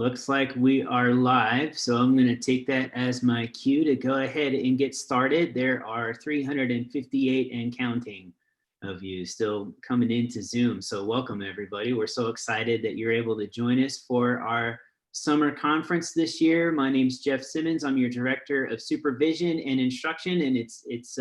Looks like we are live, so I'm going to take that as my cue to go ahead and get started. There are 358 and counting of you still coming into Zoom, so welcome everybody. We're so excited that you're able to join us for our summer conference this year. My name's Jeff Simmons. I'm your Director of Supervision and Instruction, and it's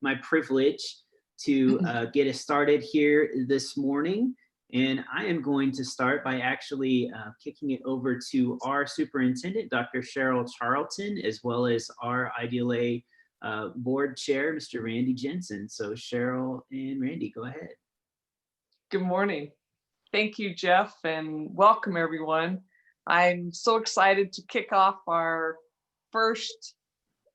my privilege to get us started here this morning. And I am going to start by actually kicking it over to our superintendent, Dr. Cheryl Charlton, as well as our IDLA board chair, Mr. Randy Jensen. So Cheryl and Randy, go ahead. Good morning. Thank you, Jeff, and welcome everyone. I'm so excited to kick off our first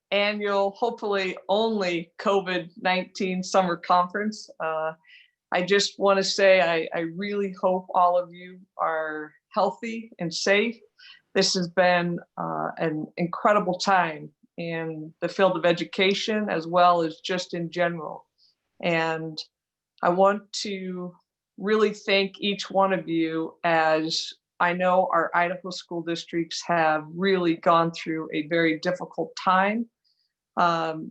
annual, hopefully only COVID-19 summer conference. I just want to say I really hope all of you are healthy and safe. This has been an incredible time in the field of education as well as just in general. And I want to really thank each one of you, as I know our Idaho school districts have really gone through a very difficult time.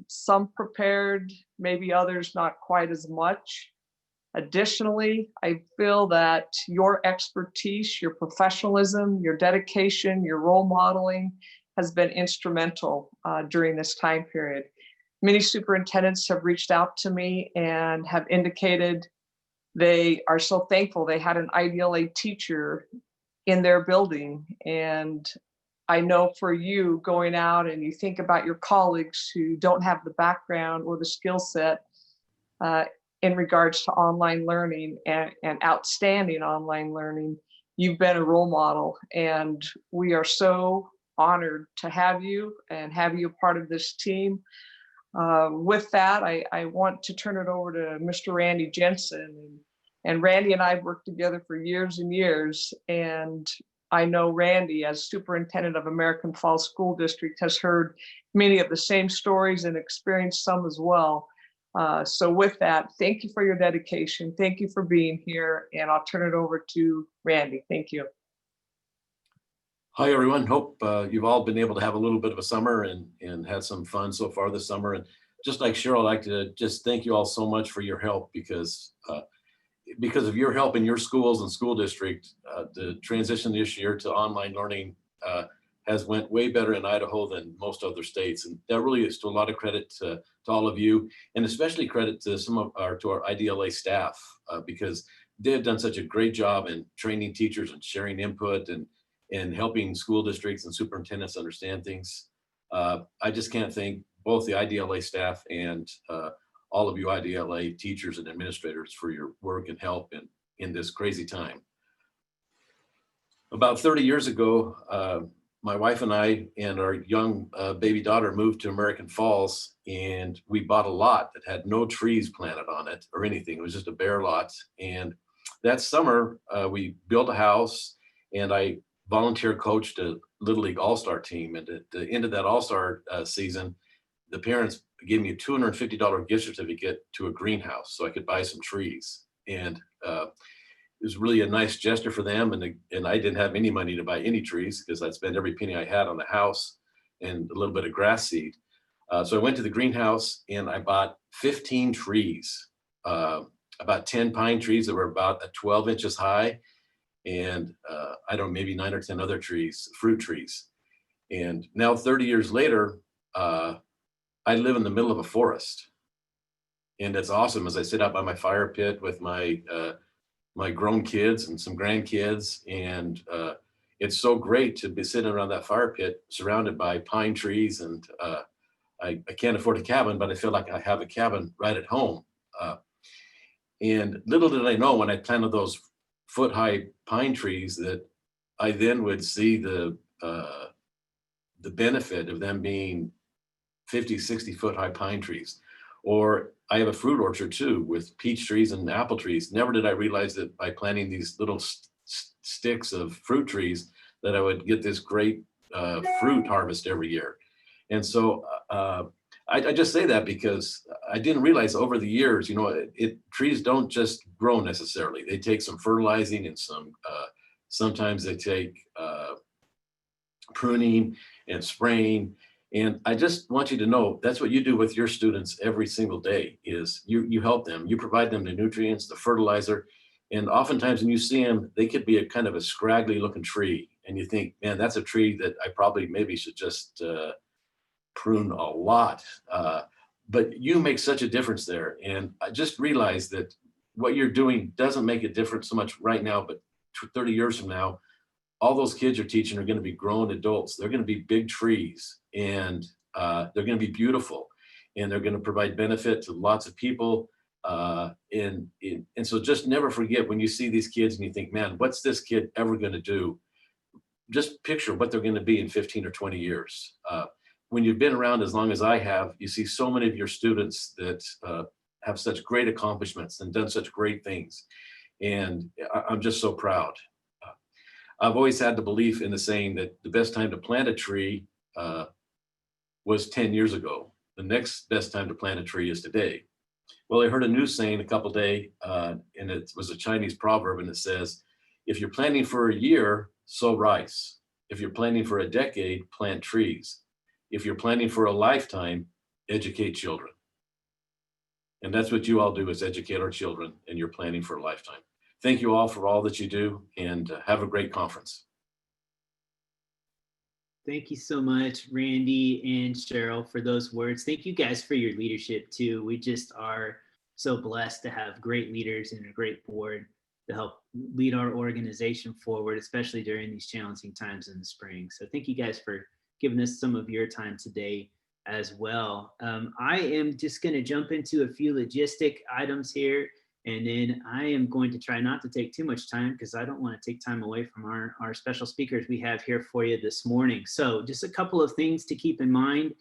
Some prepared, maybe others not quite as much. Additionally, I feel that your expertise, your professionalism, your dedication, your role modeling has been instrumental during this time period. Many superintendents have reached out to me and have indicated they are so thankful they had an IDLA teacher in their building. And I know for you going out and you think about your colleagues who don't have the background or the skill set in regards to online learning and outstanding online learning, you've been a role model, and we are so honored to have you and have you a part of this team. With that, I want to turn it over to Mr. Randy Jensen. And Randy and I have worked together for years and years, and I know Randy, as superintendent of American Falls School District, has heard many of the same stories and experienced some as well. So with that, thank you for your dedication. Thank you for being here, and I'll turn it over to Randy. Thank you. Hi, everyone. Hope you've all been able to have a little bit of a summer and had some fun so far this summer. And just like Cheryl, I'd like to just thank you all so much for your help, because of your help in your schools and school district, the transition this year to online learning has went way better in Idaho than most other states. And that really is to a lot of credit to all of you, and especially credit to our IDLA staff, because they have done such a great job in training teachers and sharing input and helping school districts and superintendents understand things. I just can't thank both the IDLA staff and all of you IDLA teachers and administrators for your work and help in this crazy time. About 30 years ago, my wife and I and our young baby daughter moved to American Falls, and we bought a lot that had no trees planted on it or anything. It was just a bare lot. And that summer, we built a house, and I volunteer coached a Little League All-Star team. And at the end of that All-Star season, the parents gave me a $250 gift certificate to a greenhouse so I could buy some trees. And it was really a nice gesture for them. And I didn't have any money to buy any trees because I'd spent every penny I had on the house and a little bit of grass seed. So I went to the greenhouse and I bought 15 trees, about 10 pine trees that were about 12 inches high. And I don't know, maybe 9 or 10 other trees, fruit trees. And now 30 years later, I live in the middle of a forest. And it's awesome as I sit out by my fire pit with my my grown kids and some grandkids. And it's so great to be sitting around that fire pit surrounded by pine trees. And I can't afford a cabin, but I feel like I have a cabin right at home. And little did I know when I planted those foot-high pine trees that I then would see the benefit of them being 50, 60 foot high pine trees. Or I have a fruit orchard too with peach trees and apple trees. Never did I realize that by planting these little sticks of fruit trees that I would get this great fruit harvest every year. And so I just say that because I didn't realize over the years, trees don't just grow necessarily. They take some fertilizing and sometimes they take pruning and spraying. And I just want you to know that's what you do with your students every single day is you help them, you provide them the nutrients, the fertilizer. And oftentimes when you see them, they could be a kind of a scraggly looking tree. And you think, man, that's a tree that I probably maybe should just prune a lot. But you make such a difference there. And I just realized that what you're doing doesn't make a difference so much right now, but 30 years from now, all those kids you're teaching are going to be grown adults. They're going to be big trees, and they're going to be beautiful, and they're going to provide benefit to lots of people. And so just never forget when you see these kids and you think, man, what's this kid ever going to do? Just picture what they're going to be in 15 or 20 years. When you've been around as long as I have, you see so many of your students that have such great accomplishments and done such great things. And I'm just so proud. I've always had the belief in the saying that the best time to plant a tree was 10 years ago. The next best time to plant a tree is today. Well, I heard a new saying a couple days, and it was a Chinese proverb, and it says, if you're planting for a year, sow rice. If you're planting for a decade, plant trees. If you're planning for a lifetime, educate children. And that's what you all do, is educate our children, and you're planning for a lifetime. Thank you all for all that you do, and have a great conference. Thank you so much, Randy and Cheryl, for those words. Thank you guys for your leadership too. We just are so blessed to have great leaders and a great board to help lead our organization forward, especially during these challenging times in the spring. So thank you guys for giving us some of your time today as well. I am just going to jump into a few logistic items here, and then I am going to try not to take too much time because I don't want to take time away from our special speakers we have here for you this morning. So just a couple of things to keep in mind.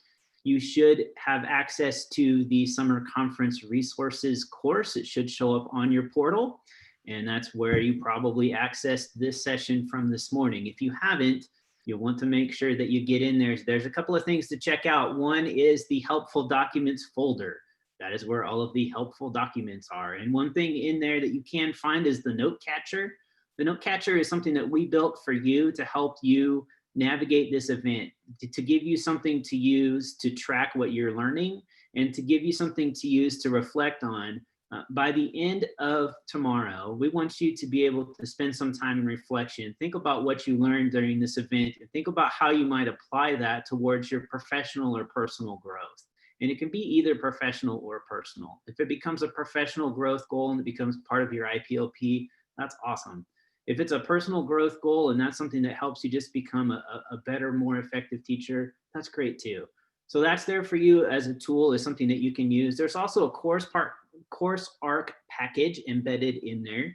You should have access to the summer conference resources course. It should show up on your portal, and that's where you probably accessed this session from this morning. If you haven't, you'll want to make sure that you get in there. There's a couple of things to check out. One is the helpful documents folder. That is where all of the helpful documents are. And one thing in there that you can find is the note catcher. The note catcher is something that we built for you to help you navigate this event, to give you something to use to track what you're learning, and to give you something to use to reflect on. By the end of tomorrow, we want you to be able to spend some time in reflection. Think about what you learned during this event, and think about how you might apply that towards your professional or personal growth. And it can be either professional or personal. If it becomes a professional growth goal and it becomes part of your IPLP, that's awesome. If it's a personal growth goal and that's something that helps you just become a better, more effective teacher, that's great too. So that's there for you as a tool, is something that you can use. There's also a course arc package embedded in there.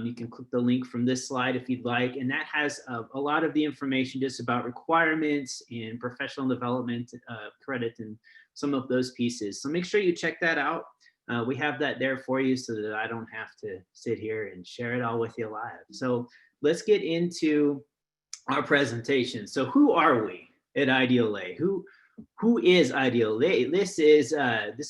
You can click the link from this slide if you'd like, and that has a lot of the information just about requirements and professional development credit and some of those pieces. So make sure you check that out. We have that there for you so that I don't have to sit here and share it all with you live. So let's get into our presentation. So who are we at IDLA? Who is IDLA? This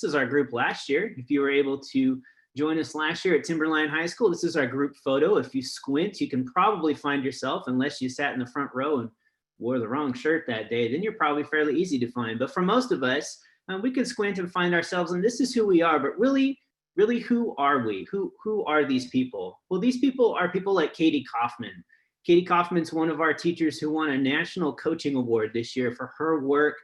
is our group last year. If you were able to join us last year at Timberline High School, this is our group photo. If you squint, you can probably find yourself, unless you sat in the front row and wore the wrong shirt that day, then you're probably fairly easy to find. But for most of us, we can squint and find ourselves, and this is who we are. But really, who are we? Who are these people? Well, these people are people like Katie Kaufman. Katie Kaufman's one of our teachers who won a national coaching award this year for her work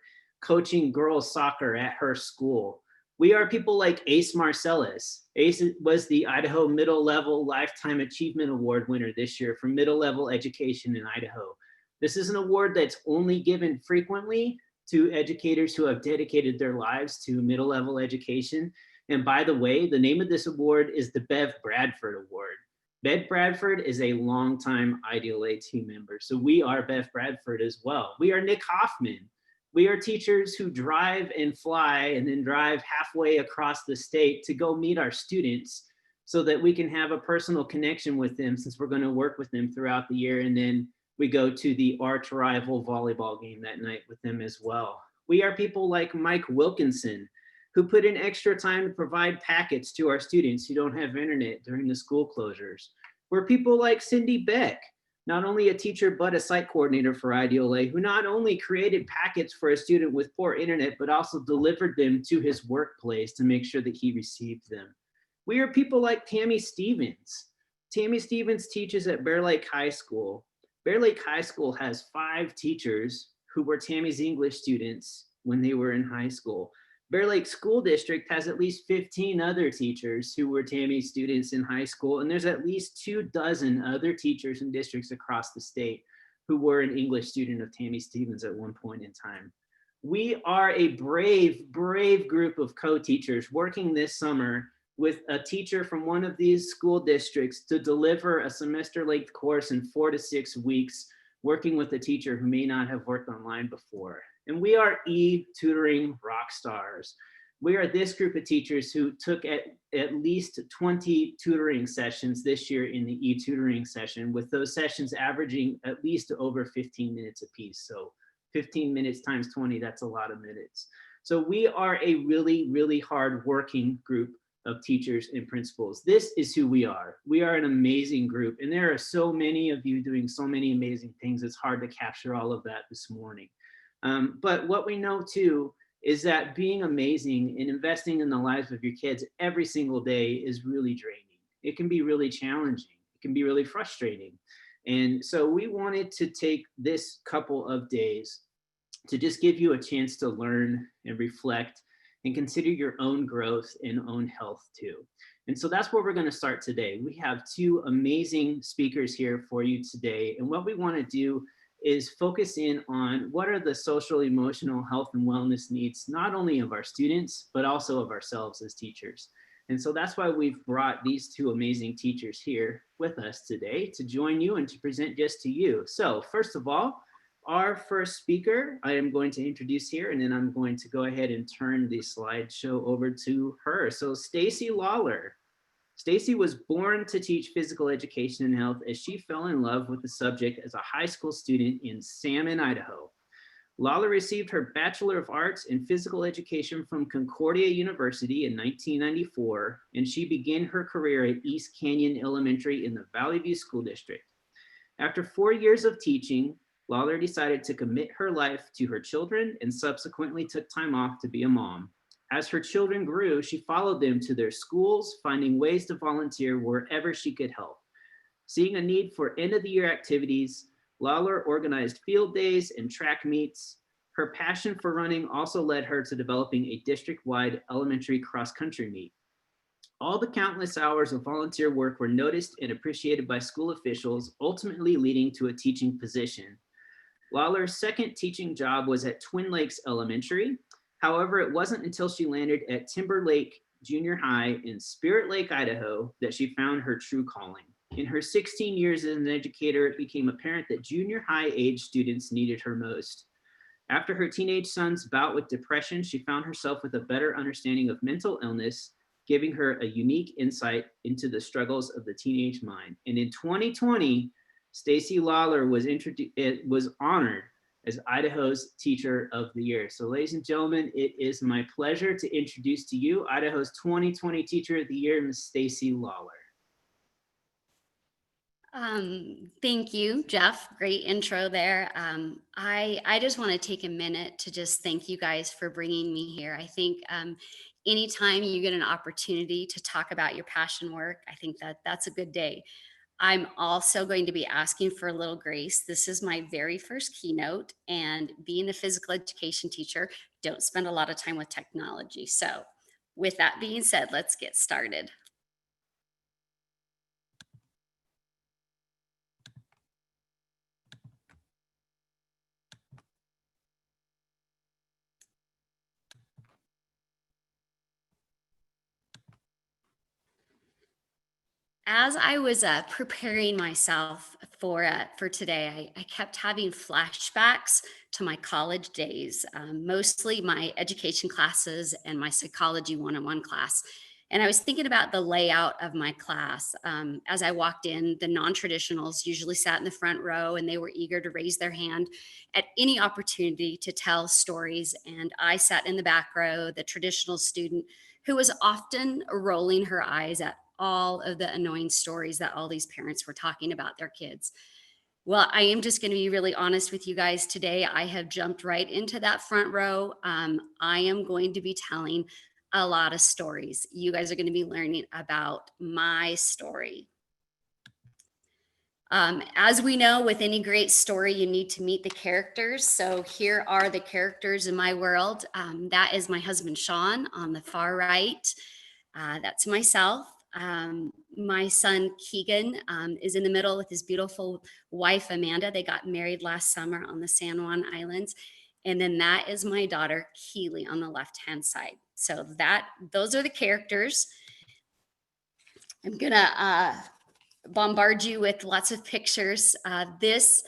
coaching girls soccer at her school. We are people like Ace Marcellus. Ace was the Idaho Middle Level Lifetime Achievement Award winner this year for middle level education in Idaho. This is an award that's only given frequently to educators who have dedicated their lives to middle level education. And by the way, the name of this award is the Bev Bradford Award. Bev Bradford is a longtime IDLA team member. So we are Bev Bradford as well. We are Nick Hoffman. We are teachers who drive and fly and then drive halfway across the state to go meet our students so that we can have a personal connection with them, since we're going to work with them throughout the year. And then we go to the arch rival volleyball game that night with them as well. We are people like Mike Wilkinson, who put in extra time to provide packets to our students who don't have internet during the school closures. We're people like Cindy Beck, Not only a teacher, but a site coordinator for IDLA, who not only created packets for a student with poor internet, but also delivered them to his workplace to make sure that he received them. We are people like Tammy Stevens. Tammy Stevens teaches at Bear Lake High School. Bear Lake High School has 5 teachers who were Tammy's English students when they were in high school. Bear Lake School District has at least 15 other teachers who were Tammy's students in high school, and there's at least 24 other teachers in districts across the state who were an English student of Tammy Stevens at one point in time. We are a brave, brave group of co-teachers working this summer with a teacher from one of these school districts to deliver a semester-length course in 4 to 6 weeks, working with a teacher who may not have worked online before. And we are e-tutoring rock stars. We are this group of teachers who took at least 20 tutoring sessions this year in the e-tutoring session, with those sessions averaging at least over 15 minutes apiece. So 15 minutes times 20, that's a lot of minutes. So we are a really, really hard working group of teachers and principals. This is who we are. We are an amazing group, and there are so many of you doing so many amazing things. It's hard to capture all of that this morning. But what we know too is that being amazing and investing in the lives of your kids every single day is really draining. It can be really challenging. It can be really frustrating. And so we wanted to take this couple of days to just give you a chance to learn and reflect and consider your own growth and own health too. And so that's where we're going to start today. We have 2 amazing speakers here for you today. And what we want to do is focus in on what are the social, emotional health and wellness needs, not only of our students, but also of ourselves as teachers. And so that's why we've brought these 2 amazing teachers here with us today to join you and to present just to you. So first of all, our first speaker, I am going to introduce here, and then I'm going to go ahead and turn the slideshow over to her. So Stacy Lawler. Stacy was born to teach physical education and health as she fell in love with the subject as a high school student in Salmon, Idaho. Lawler received her Bachelor of Arts in Physical Education from Concordia University in 1994, and she began her career at East Canyon Elementary in the Valley View School District. After 4 years of teaching, Lawler decided to commit her life to her children and subsequently took time off to be a mom. As her children grew, she followed them to their schools, finding ways to volunteer wherever she could help. Seeing a need for end-of-the-year activities, Lawler organized field days and track meets. Her passion for running also led her to developing a district-wide elementary cross-country meet. All the countless hours of volunteer work were noticed and appreciated by school officials, ultimately leading to a teaching position. Lawler's second teaching job was at Twin Lakes Elementary. However, it wasn't until she landed at Timber Lake Junior High in Spirit Lake, Idaho, that she found her true calling. In her 16 years as an educator, it became apparent that junior high age students needed her most. After her teenage son's bout with depression, she found herself with a better understanding of mental illness, giving her a unique insight into the struggles of the teenage mind. And in 2020, Stacy Lawler was honored as Idaho's Teacher of the Year. So ladies and gentlemen, it is my pleasure to introduce to you Idaho's 2020 Teacher of the Year, Ms. Stacy Lawler. Thank you, Jeff. Great intro there. I just want to take a minute to just thank you guys for bringing me here. I think anytime you get an opportunity to talk about your passion work, I think that's a good day. I'm also going to be asking for a little grace. This is my very first keynote, and being a physical education teacher, don't spend a lot of time with technology. So with that being said, let's get started. As I was preparing myself for today, I kept having flashbacks to my college days, mostly my education classes and my psychology one-on-one class. And I was thinking about the layout of my class. As I walked in, the non-traditionals usually sat in the front row, and they were eager to raise their hand at any opportunity to tell stories. And I sat in the back row, the traditional student who was often rolling her eyes at all of the annoying stories that all these parents were talking about their kids. Well, I am just going to be really honest with you guys today. I have jumped right into that front row. I am going to be telling a lot of stories. You guys are going to be learning about my story. As we know, with any great story, you need to meet the characters. So here are the characters in my world. That is my husband, Sean, on the far right. That's myself. My son, Keegan, is in the middle with his beautiful wife, Amanda. They got married last summer on the San Juan Islands. And then that is my daughter, Keely, on the left-hand side. So those are the characters. I'm gonna bombard you with lots of pictures. This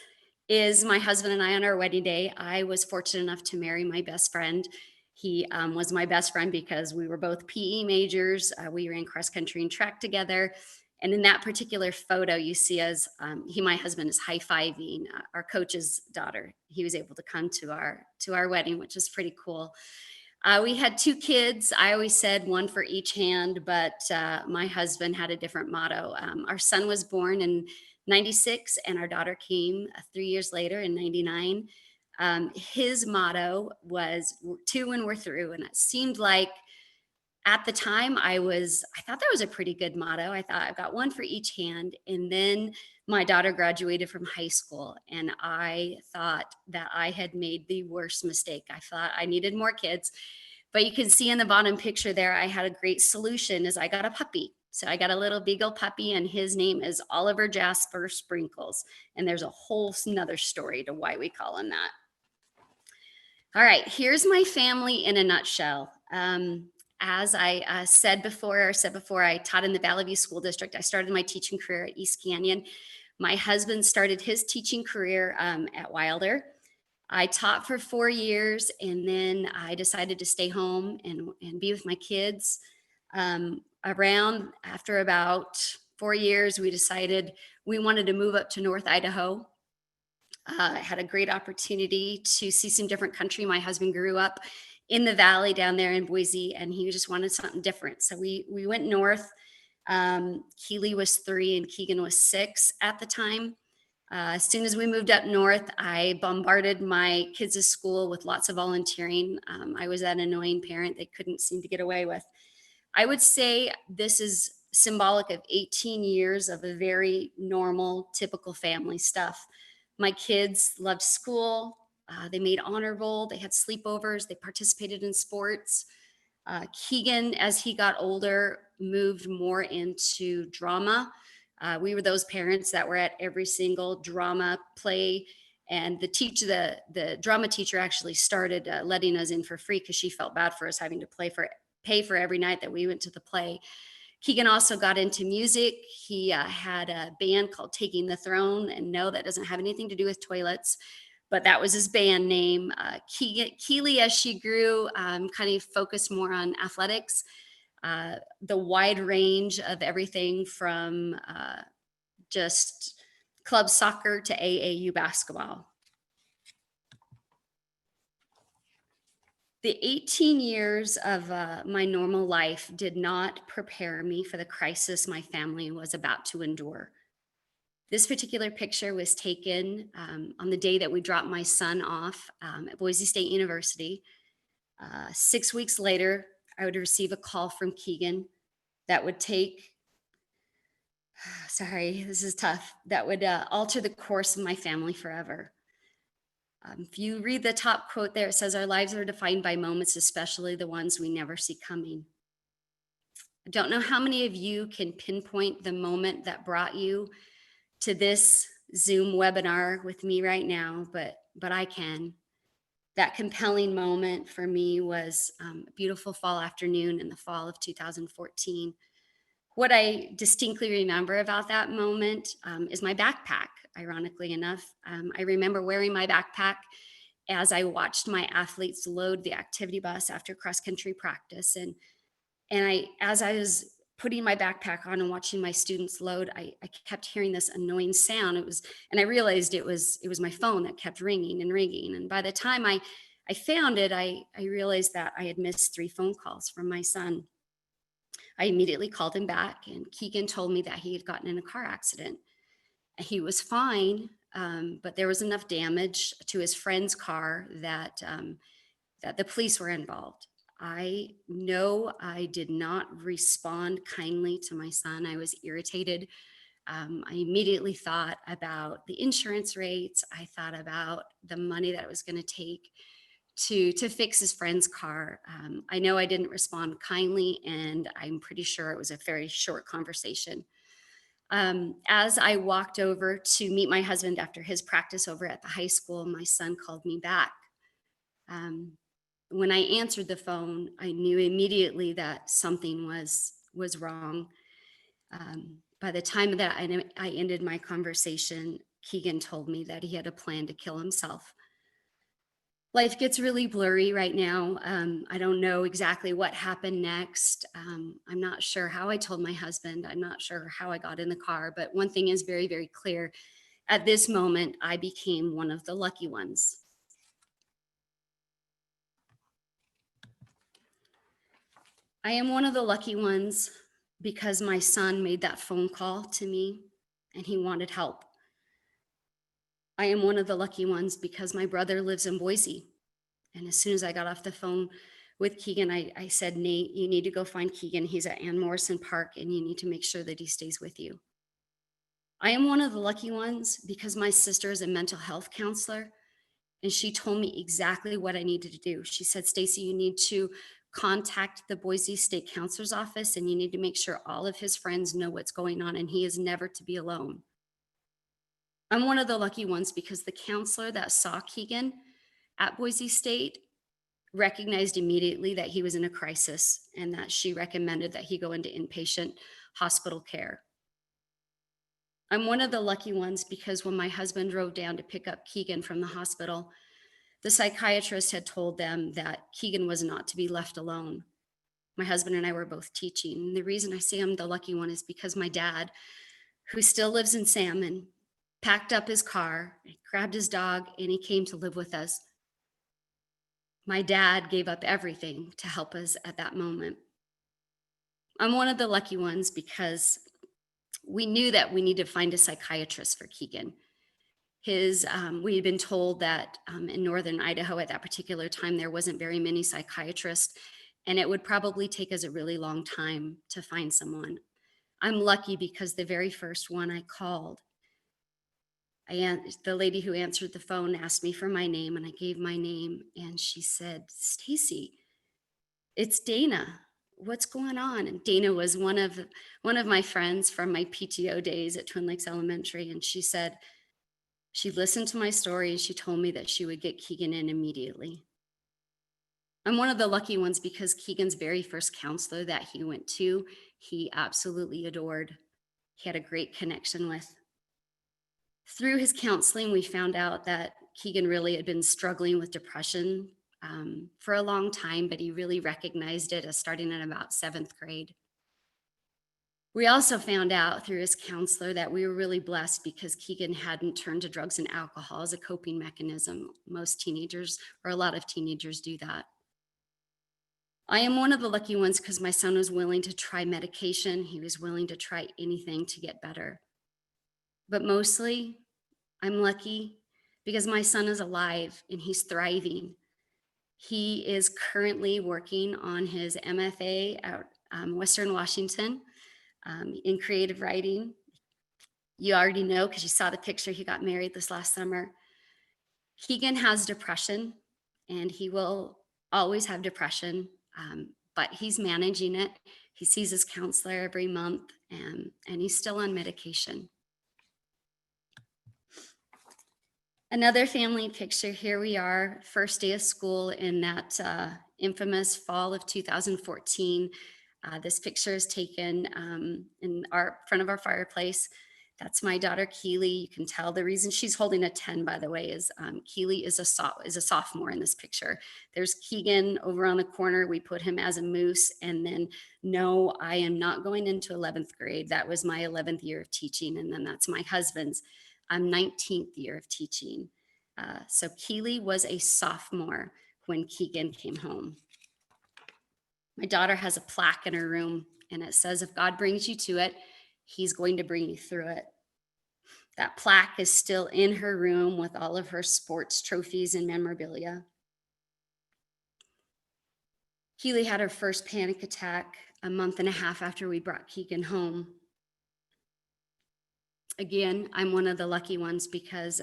is my husband and I on our wedding day. I was fortunate enough to marry my best friend. He was my best friend because we were both PE majors. We ran cross country and track together. And in that particular photo, you see us, my husband is high-fiving our coach's daughter. He was able to come to our wedding, which is pretty cool. We had 2 kids. I always said one for each hand, but my husband had a different motto. Our son was born in 96 and our daughter came 3 years later in 99. His motto was 2 when we're through. And it seemed like at the time I thought that was a pretty good motto. I thought I've got one for each hand. And then my daughter graduated from high school and I thought that I had made the worst mistake. I thought I needed more kids, but you can see in the bottom picture there, I had a great solution is I got a puppy. So I got a little beagle puppy and his name is Oliver Jasper Sprinkles. And there's a whole nother story to why we call him that. All right, here's my family in a nutshell. As I said before, I taught in the Valley View School District. I started my teaching career at East Canyon. My husband started his teaching career at Wilder. I taught for 4 years, and then I decided to stay home and be with my kids. After about 4 years, we decided we wanted to move up to North Idaho. I had a great opportunity to see some different country. My husband grew up in the valley down there in Boise, and he just wanted something different. So we went north. Keely was 3 and Keegan was 6 at the time. As soon as we moved up north, I bombarded my kids' school with lots of volunteering. I was that annoying parent they couldn't seem to get away with. I would say this is symbolic of 18 years of a very normal, typical family stuff. My kids loved school. They made honor roll. They had sleepovers. They participated in sports. Keegan, as he got older, moved more into drama. We were those parents that were at every single drama play. And the drama teacher actually started letting us in for free because she felt bad for us having to pay for every night that we went to the play. Keegan also got into music. He had a band called Taking the Throne. And no, that doesn't have anything to do with toilets, but that was his band name. Keely, as she grew, kind of focused more on athletics, the wide range of everything from just club soccer to AAU basketball. The 18 years of my normal life did not prepare me for the crisis my family was about to endure. This particular picture was taken on the day that we dropped my son off at Boise State University. 6 weeks later, I would receive a call from Keegan that would that would alter the course of my family forever. If you read the top quote there, it says, "Our lives are defined by moments, especially the ones we never see coming." I don't know how many of you can pinpoint the moment that brought you to this Zoom webinar with me right now, but I can. That compelling moment for me was a beautiful fall afternoon in the fall of 2014. What I distinctly remember about that moment is my backpack, ironically enough. I remember wearing my backpack as I watched my athletes load the activity bus after cross-country practice. And as I was putting my backpack on and watching my students load, I kept hearing this annoying sound. And I realized it was my phone that kept ringing and ringing. And by the time I found it, I realized that I had missed 3 phone calls from my son. I immediately called him back, and Keegan told me that he had gotten in a car accident. He was fine, but there was enough damage to his friend's car that the police were involved. I know I did not respond kindly to my son. I was irritated. I immediately thought about the insurance rates. I thought about the money that it was going to take to fix his friend's car. I know I didn't respond kindly, and I'm pretty sure it was a very short conversation. As I walked over to meet my husband after his practice over at the high school, my son called me back. When I answered the phone, I knew immediately that something was wrong. By the time that I ended my conversation, Keegan told me that he had a plan to kill himself. Life gets really blurry right now. I don't know exactly what happened next. I'm not sure how I told my husband. I'm not sure how I got in the car, but one thing is very, very clear. At this moment, I became one of the lucky ones. I am one of the lucky ones because my son made that phone call to me and he wanted help. I am one of the lucky ones because my brother lives in Boise. And as soon as I got off the phone with Keegan, I said, Nate, you need to go find Keegan. He's at Ann Morrison Park and you need to make sure that he stays with you. I am one of the lucky ones because my sister is a mental health counselor and she told me exactly what I needed to do. She said, Stacy, you need to contact the Boise State Counselor's Office and you need to make sure all of his friends know what's going on and he is never to be alone. I'm one of the lucky ones because the counselor that saw Keegan at Boise State recognized immediately that he was in a crisis and that she recommended that he go into inpatient hospital care. I'm one of the lucky ones because when my husband drove down to pick up Keegan from the hospital, the psychiatrist had told them that Keegan was not to be left alone. My husband and I were both teaching. And the reason I say I'm the lucky one is because my dad, who still lives in Salmon, packed up his car, grabbed his dog, and he came to live with us. My dad gave up everything to help us at that moment. I'm one of the lucky ones because we knew that we needed to find a psychiatrist for Keegan. We had been told that in northern Idaho at that particular time, there wasn't very many psychiatrists, and it would probably take us a really long time to find someone. I'm lucky because the very first one I called, the lady who answered the phone asked me for my name, and I gave my name, and she said, Stacy, it's Dana. What's going on? And Dana was one of my friends from my PTO days at Twin Lakes Elementary, and she said, she listened to my story and she told me that she would get Keegan in immediately. I'm one of the lucky ones because Keegan's very first counselor that he went to, he absolutely adored. He had a great connection with. Through his counseling, we found out that Keegan really had been struggling with depression for a long time, but he really recognized it as starting in about 7th grade. We also found out through his counselor that we were really blessed because Keegan hadn't turned to drugs and alcohol as a coping mechanism. Most teenagers, or a lot of teenagers, do that. I am one of the lucky ones because my son was willing to try medication. He was willing to try anything to get better. But mostly, I'm lucky because my son is alive and he's thriving. He is currently working on his MFA at Western Washington in creative writing. You already know because you saw the picture, he got married this last summer. Keegan has depression and he will always have depression, but he's managing it. He sees his counselor every month and he's still on medication. Another family picture, here we are, first day of school in that infamous fall of 2014. This picture is taken in our front of our fireplace. That's my daughter, Keely. You can tell the reason she's holding a 10, by the way, is Keely is a sophomore in this picture. There's Keegan over on the corner. We put him as a moose. And then, no, I am not going into 11th grade. That was my 11th year of teaching. And then that's my husband's 19th year of teaching. So Keely was a sophomore when Keegan came home. My daughter has a plaque in her room and it says, if God brings you to it, he's going to bring you through it. That plaque is still in her room with all of her sports trophies and memorabilia. Keely had her first panic attack a month and a half after we brought Keegan home. Again, I'm one of the lucky ones because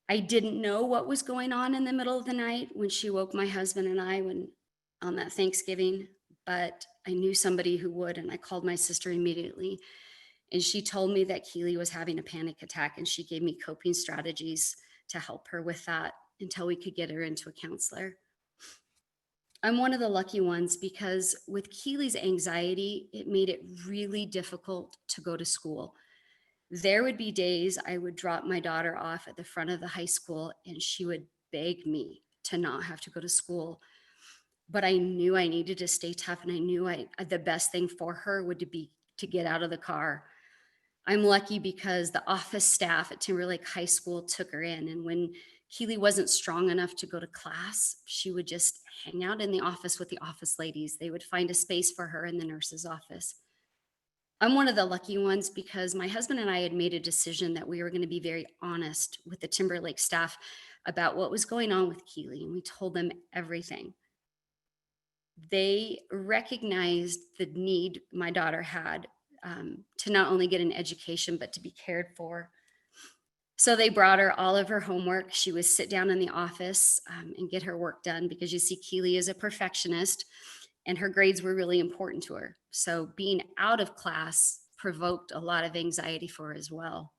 I didn't know what was going on in the middle of the night when she woke my husband and I on that Thanksgiving, but I knew somebody who would, and I called my sister immediately. And she told me that Keely was having a panic attack, and she gave me coping strategies to help her with that until we could get her into a counselor. I'm one of the lucky ones because with Keely's anxiety, it made it really difficult to go to school. There would be days I would drop my daughter off at the front of the high school and she would beg me to not have to go to school. But I knew I needed to stay tough, and I knew the best thing for her would be to get out of the car. I'm lucky because the office staff at Timberlake High School took her in, and when Keely wasn't strong enough to go to class, she would just hang out in the office with the office ladies. They would find a space for her in the nurse's office. I'm one of the lucky ones because my husband and I had made a decision that we were going to be very honest with the Timberlake staff about what was going on with Keely, and we told them everything. They recognized the need my daughter had to not only get an education, but to be cared for. So they brought her all of her homework. She would sit down in the office and get her work done because you see, Keely is a perfectionist and her grades were really important to her. So being out of class provoked a lot of anxiety for her as well.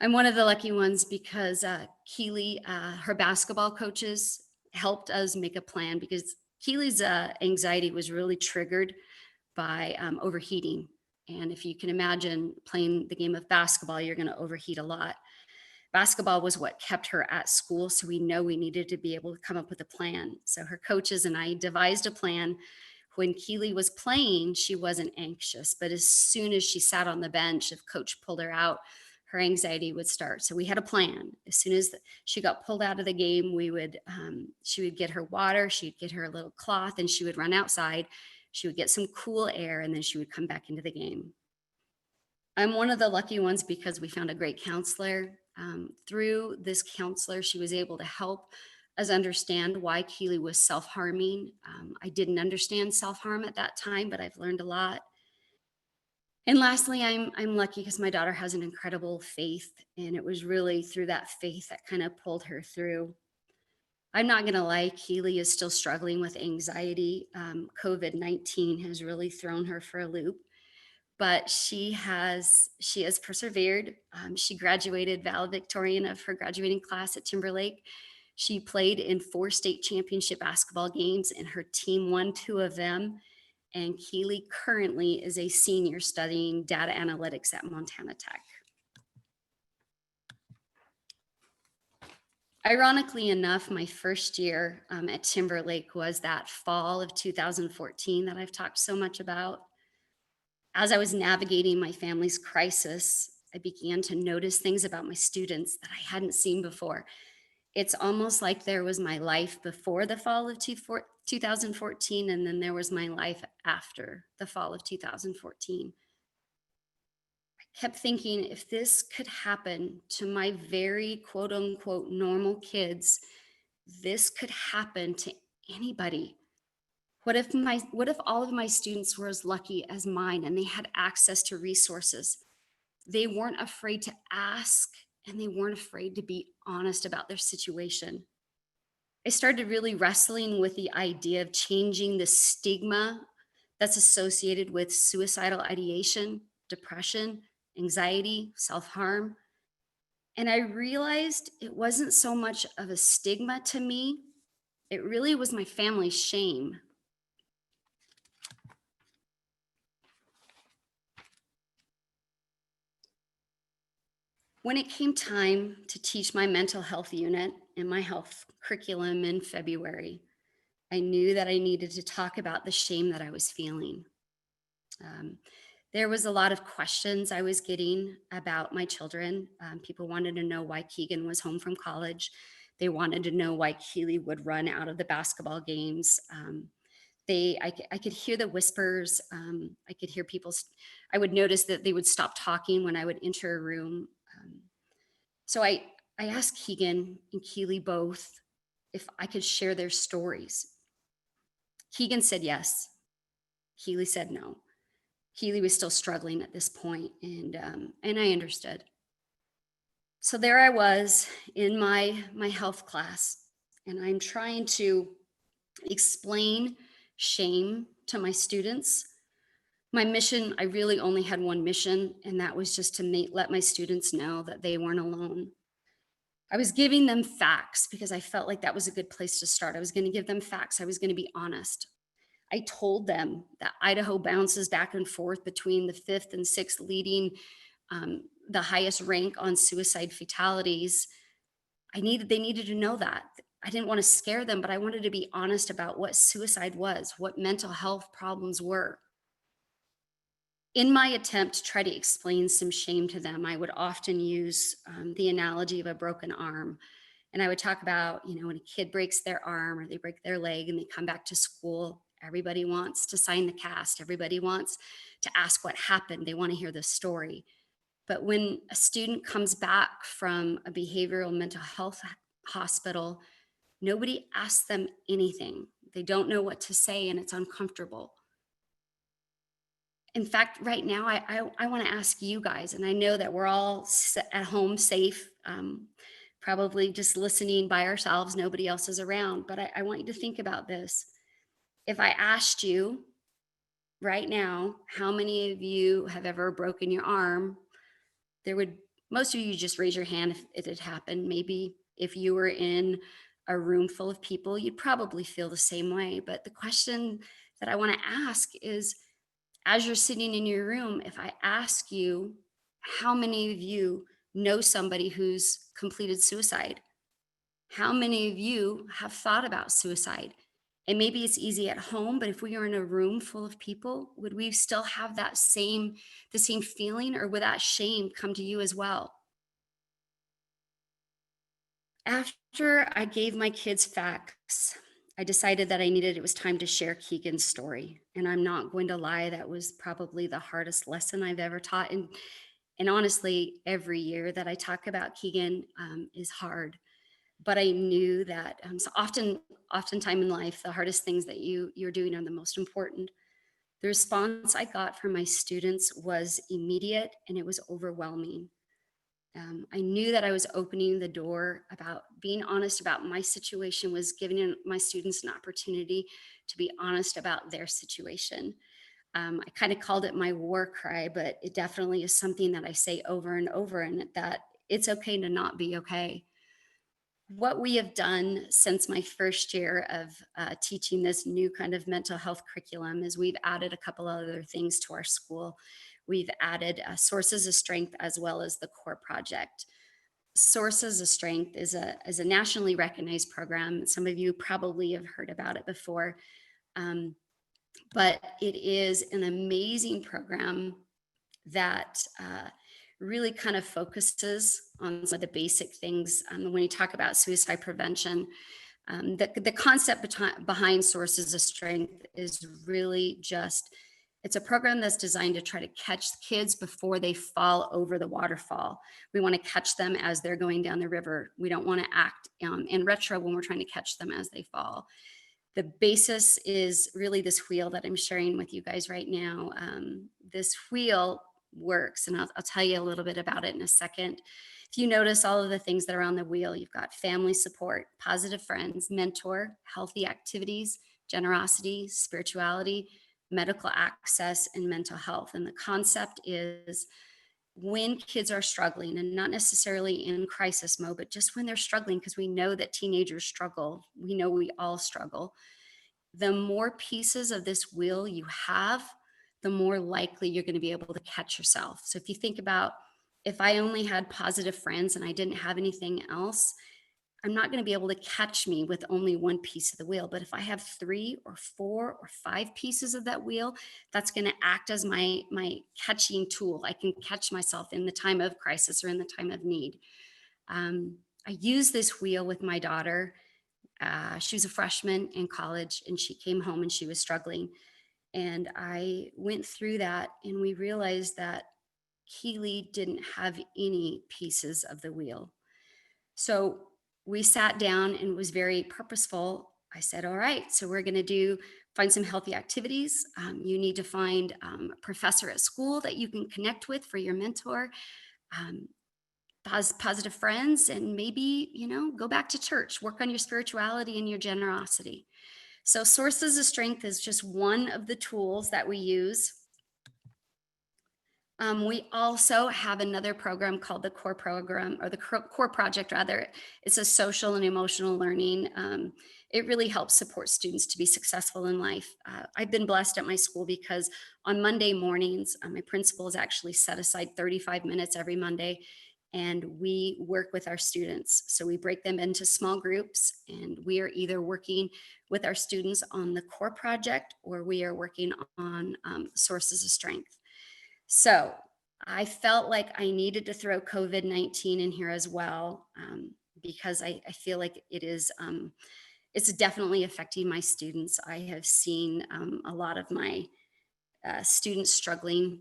I'm one of the lucky ones because Keely, her basketball coaches helped us make a plan because Keely's anxiety was really triggered by overheating. And if you can imagine playing the game of basketball, you're going to overheat a lot. Basketball was what kept her at school, so we know we needed to be able to come up with a plan. So her coaches and I devised a plan. When Keely was playing, she wasn't anxious, but as soon as she sat on the bench, if coach pulled her out, her anxiety would start. So we had a plan. As soon as she got pulled out of the game, she would get her water, she'd get her a little cloth, and she would run outside. She would get some cool air, and then she would come back into the game. I'm one of the lucky ones because we found a great counselor. Through this counselor, she was able to help us understand why Keely was self-harming. I didn't understand self-harm at that time, but I've learned a lot. And lastly, I'm lucky because my daughter has an incredible faith, and it was really through that faith that kind of pulled her through. I'm not going to lie, Keely is still struggling with anxiety. COVID-19 has really thrown her for a loop, but she has persevered. She graduated valedictorian of her graduating class at Timberlake. She played in 4 state championship basketball games, and her team won 2 of them. And Keely currently is a senior studying data analytics at Montana Tech. Ironically enough, my first year at Timberlake was that fall of 2014 that I've talked so much about. As I was navigating my family's crisis, I began to notice things about my students that I hadn't seen before. It's almost like there was my life before the fall of 2014, and then there was my life after the fall of 2014. Kept thinking, if this could happen to my very quote unquote normal kids, this could happen to anybody. What if all of my students were as lucky as mine and they had access to resources? They weren't afraid to ask, and they weren't afraid to be honest about their situation. I started really wrestling with the idea of changing the stigma that's associated with suicidal ideation, depression, anxiety, self-harm. And I realized it wasn't so much of a stigma to me. It really was my family's shame. When it came time to teach my mental health unit in my health curriculum in February, I knew that I needed to talk about the shame that I was feeling. There was a lot of questions I was getting about my children. People wanted to know why Keegan was home from college. They wanted to know why Keely would run out of the basketball games. I could hear the whispers. I could hear people. I would notice that they would stop talking when I would enter a room. So I asked Keegan and Keely both if I could share their stories. Keegan said yes. Keely said no. Keely was still struggling at this point, and I understood. So there I was in my health class, and I'm trying to explain shame to my students. My mission, I really only had one mission, and that was just to let my students know that they weren't alone. I was giving them facts because I felt like that was a good place to start. I was going to give them facts. I was going to be honest. I told them that Idaho bounces back and forth between the 5th and 6th leading the highest rank on suicide fatalities. They needed to know that. I didn't want to scare them, but I wanted to be honest about what suicide was, what mental health problems were. In my attempt to try to explain some shame to them, I would often use the analogy of a broken arm. And I would talk about, when a kid breaks their arm or they break their leg and they come back to school, everybody wants to sign the cast. Everybody wants to ask what happened. They want to hear the story. But when a student comes back from a behavioral mental health hospital, nobody asks them anything. They don't know what to say, and it's uncomfortable. In fact, right now, I want to ask you guys, and I know that we're all at home safe, probably just listening by ourselves, nobody else is around, but I want you to think about this. If I asked you right now, how many of you have ever broken your arm, most of you just raise your hand if it had happened. Maybe if you were in a room full of people, you'd probably feel the same way. But the question that I want to ask is, as you're sitting in your room, if I ask you, how many of you know somebody who's completed suicide? How many of you have thought about suicide? And maybe it's easy at home, but if we are in a room full of people, would we still have the same feeling, or would that shame come to you as well? After I gave my kids facts, I decided that it was time to share Keegan's story. And I'm not going to lie, that was probably the hardest lesson I've ever taught. And honestly, every year that I talk about Keegan is hard. But I knew that so oftentimes in life, the hardest things that you're doing are the most important. The response I got from my students was immediate, and it was overwhelming. I knew that I was opening the door about being honest about my situation, was giving my students an opportunity to be honest about their situation. I kind of called it my war cry, but it definitely is something that I say over and over, and that it's okay to not be okay. What we have done since my first year of teaching this new kind of mental health curriculum is we've added a couple other things to our school. We've added Sources of Strength as well as the core project. Sources of Strength is a nationally recognized program. Some of you probably have heard about it before, but it is an amazing program that really kind of focuses on some of the basic things. When you talk about suicide prevention, the concept behind Sources of Strength is really just, it's a program that's designed to try to catch kids before they fall over the waterfall. We want to catch them as they're going down the river. We don't want to act in retro when we're trying to catch them as they fall. The basis is really this wheel that I'm sharing with you guys right now. This wheel works, and I'll tell you a little bit about it in a second. If you notice all of the things that are on the wheel, you've got family support, positive friends, mentor, healthy activities, generosity, spirituality, medical access, and mental health. And the concept is, when kids are struggling, and not necessarily in crisis mode, but just when they're struggling, because we know that teenagers struggle, we know we all struggle, the more pieces of this wheel you have, the more likely you're going to be able to catch yourself. So if you think about, if I only had positive friends and I didn't have anything else, I'm not going to be able to catch me with only one piece of the wheel. But if I have 3 or 4 or 5 pieces of that wheel, that's going to act as my catching tool. I can catch myself in the time of crisis or in the time of need. I use this wheel with my daughter She was a freshman in college, and she came home and she was struggling. And I went through that, and we realized that Keely didn't have any pieces of the wheel. So we sat down and was very purposeful. I said, all right, so we're going to find some healthy activities. You need to find a professor at school that you can connect with for your mentor, positive friends, and maybe, go back to church, work on your spirituality and your generosity. So Sources of Strength is just one of the tools that we use. We also have another program called the Core Program, or the Core Project rather. It's a social and emotional learning. It really helps support students to be successful in life. I've been blessed at my school because on Monday mornings, my principal has actually set aside 35 minutes every Monday, and we work with our students. So we break them into small groups, and we are either working with our students on the Core Project, or we are working on Sources of Strength. So I felt like I needed to throw COVID-19 in here as well, because I feel like it's definitely affecting my students. I have seen a lot of my students struggling.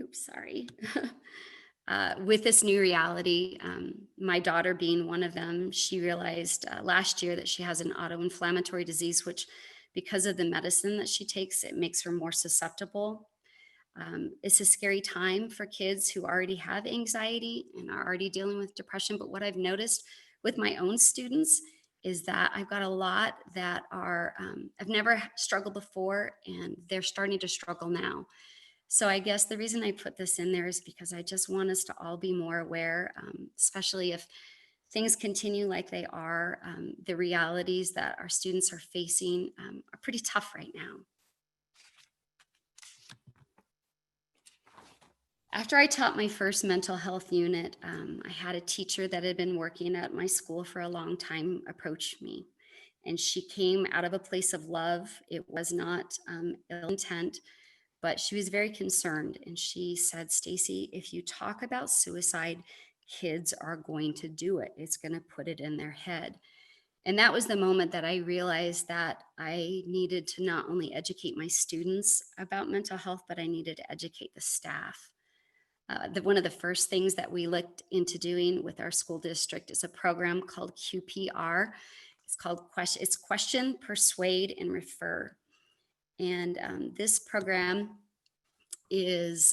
Oops, sorry. With this new reality, my daughter being one of them, she realized last year that she has an autoinflammatory disease, which because of the medicine that she takes, it makes her more susceptible. It's a scary time for kids who already have anxiety and are already dealing with depression. But what I've noticed with my own students is that I've got a lot that are, I've never struggled before, and they're starting to struggle now. So I guess the reason I put this in there is because I just want us to all be more aware, especially if things continue like they are. The realities that our students are facing are pretty tough right now. After I taught my first mental health unit, I had a teacher that had been working at my school for a long time approach me. And she came out of a place of love. It was not ill intent, but she was very concerned. And she said, Stacy, if you talk about suicide, kids are going to do it. It's going to put it in their head. And that was the moment that I realized that I needed to not only educate my students about mental health, but I needed to educate the staff. One of the first things that we looked into doing with our school district is a program called QPR. It's Question, Persuade, and Refer. And this program is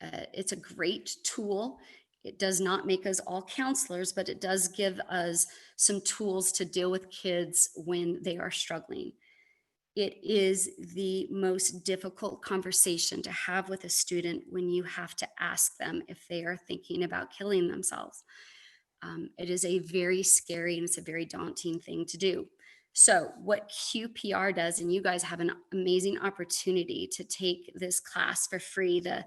it's a great tool. It does not make us all counselors, but it does give us some tools to deal with kids when they are struggling. It is the most difficult conversation to have with a student when you have to ask them if they are thinking about killing themselves. It is a very scary and it's a very daunting thing to do. So what QPR does, and you guys have an amazing opportunity to take this class for free, the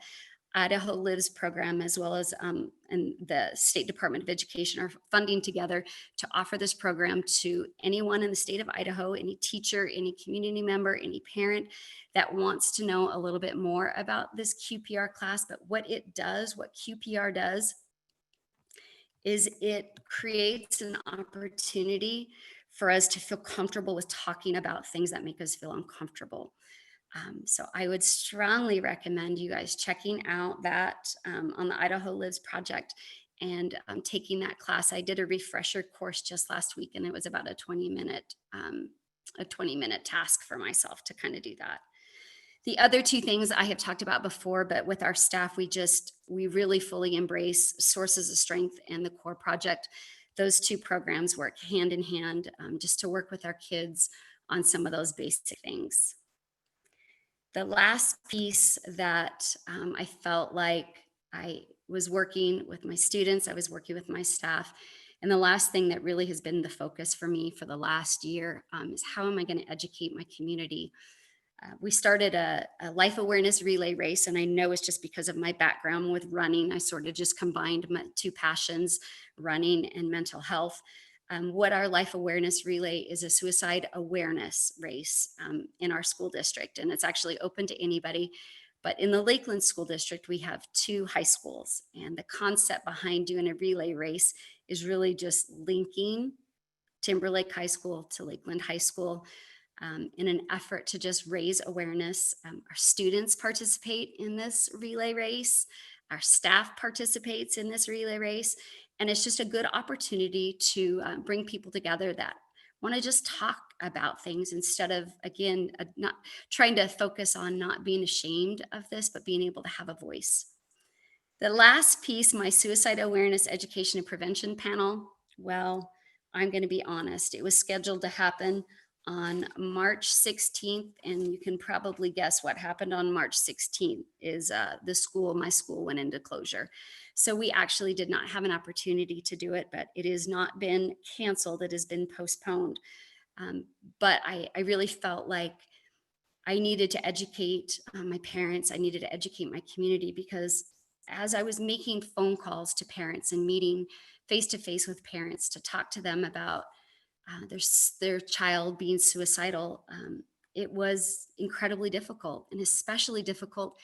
Idaho Lives program, as well as and the State Department of Education are funding together to offer this program to anyone in the state of Idaho, any teacher, any community member, any parent that wants to know a little bit more about this QPR class. But what QPR does is it creates an opportunity for us to feel comfortable with talking about things that make us feel uncomfortable. So I would strongly recommend you guys checking out that on the Idaho Lives project and taking that class. I did a refresher course just last week, and it was about a 20-minute task for myself to kind of do that. The other two things I have talked about before, but with our staff, we really fully embrace Sources of Strength and the Core Project. Those two programs work hand in hand just to work with our kids on some of those basic things. The last piece that I felt like I was working with my students, I was working with my staff, and the last thing that really has been the focus for me for the last year is how am I going to educate my community? We started a life awareness relay race, and I know it's just because of my background with running. I sort of just combined my two passions, running and mental health. What our life awareness relay is a suicide awareness race in our school district, and it's actually open to anybody. But in the Lakeland School District, we have 2 high schools, and the concept behind doing a relay race is really just linking Timberlake High School to Lakeland High School, in an effort to just raise awareness. Our students participate in this relay race. Our staff participates in this relay race. And it's just a good opportunity to bring people together that want to just talk about things instead of, again, not trying to focus on not being ashamed of this, but being able to have a voice. The last piece, my suicide awareness, education, and prevention panel. Well, I'm going to be honest. It was scheduled to happen on March 16th, and you can probably guess what happened on March 16th is my school went into closure. So we actually did not have an opportunity to do it, but it has not been canceled. It has been postponed. But I really felt like I needed to educate my parents. I needed to educate my community, because as I was making phone calls to parents and meeting face to face with parents to talk to them about their child being suicidal, it was incredibly difficult, and especially difficult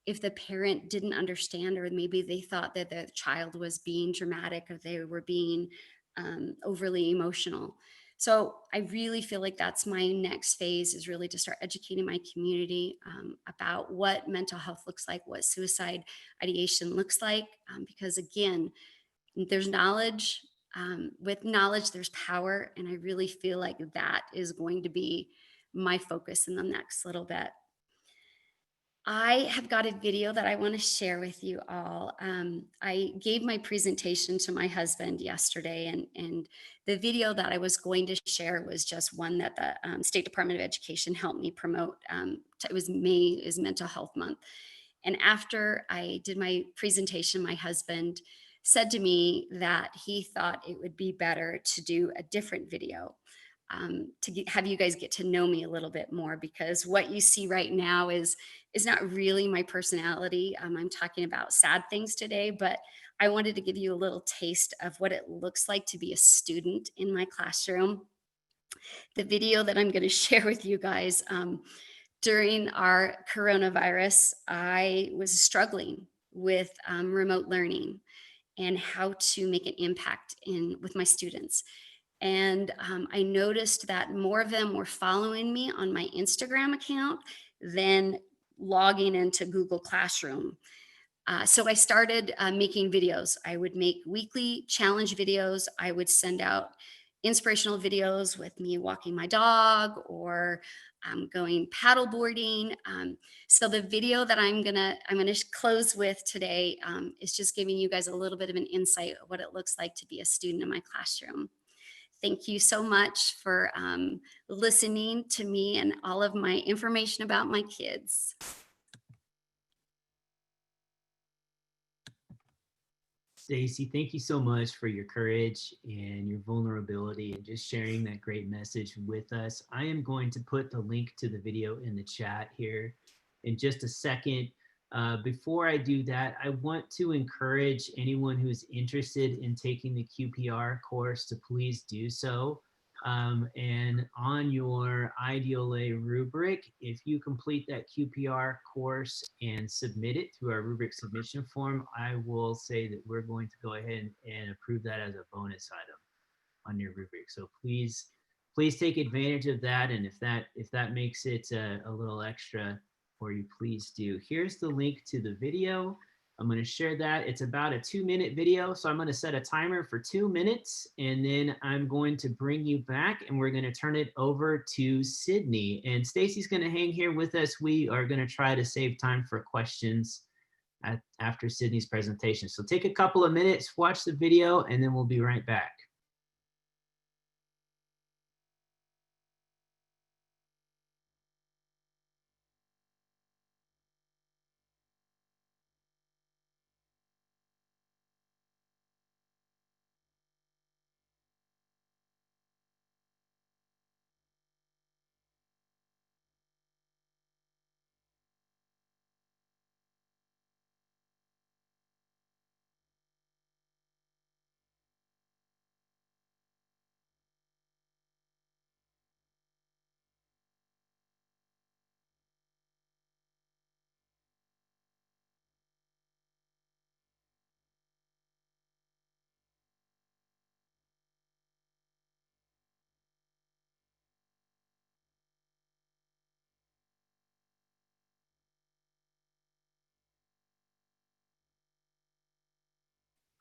if the parent didn't understand, or maybe they thought that the child was being dramatic or they were being overly emotional. So I really feel like that's my next phase, is really to start educating my community about what mental health looks like, what suicide ideation looks like, because again, there's knowledge. With knowledge, there's power. And I really feel like that is going to be my focus in the next little bit. I have got a video that I want to share with you all. I gave my presentation to my husband yesterday, and the video that I was going to share was just one that the State Department of Education helped me promote. It was May is Mental Health Month. And after I did my presentation, my husband said to me that he thought it would be better to do a different video, have you guys get to know me a little bit more, because what you see right now is not really my personality. I'm talking about sad things today, but I wanted to give you a little taste of what it looks like to be a student in my classroom. The video that I'm going to share with you guys, during our coronavirus, I was struggling with remote learning and how to make an impact with my students. And I noticed that more of them were following me on my Instagram account than logging into Google Classroom. So I started making videos. I would make weekly challenge videos. I would send out inspirational videos with me walking my dog or going paddle boarding. So the video that I'm gonna close with today is just giving you guys a little bit of an insight of what it looks like to be a student in my classroom. Thank you so much for listening to me and all of my information about my kids. Stacy, thank you so much for your courage and your vulnerability and just sharing that great message with us. I am going to put the link to the video in the chat here in just a second. Before I do that, I want to encourage anyone who's interested in taking the QPR course to please do so. And on your IDLA rubric, if you complete that QPR course and submit it through our rubric submission form, I will say that we're going to go ahead and approve that as a bonus item on your rubric. So please take advantage of that. And if that makes it a little extra for you, please do. Here's the link to the video. I'm going to share that. It's about a 2-minute video. So I'm going to set a timer for 2 minutes, and then I'm going to bring you back and we're going to turn it over to Sydney. And Stacy's going to hang here with us. We are going to try to save time for questions after Sydney's presentation. So take a couple of minutes, watch the video, and then we'll be right back.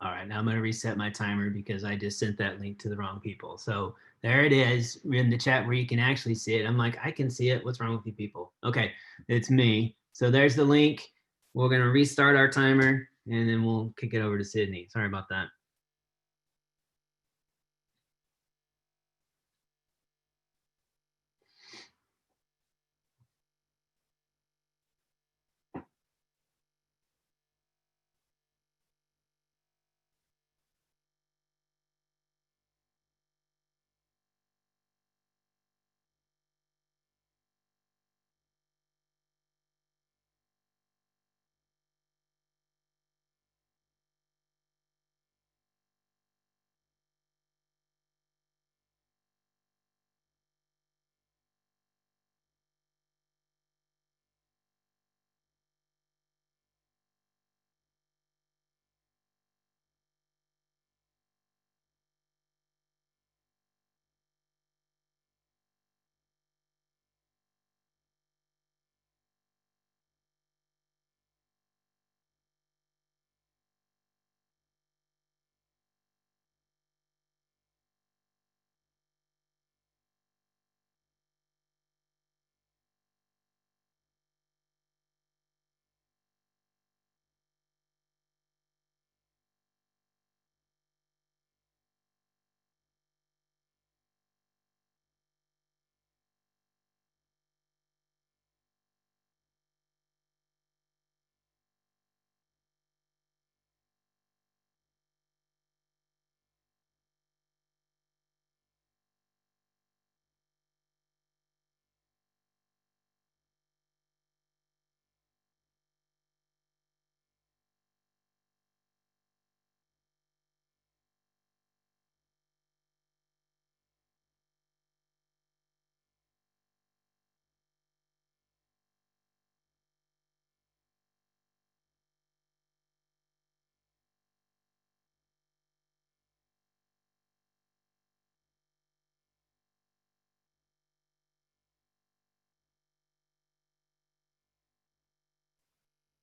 All right, now I'm going to reset my timer because I just sent that link to the wrong people. So there it is in the chat where you can actually see it. I'm like, I can see it. What's wrong with you people? Okay, it's me. So there's the link. We're going to restart our timer and then we'll kick it over to Sydney. Sorry about that.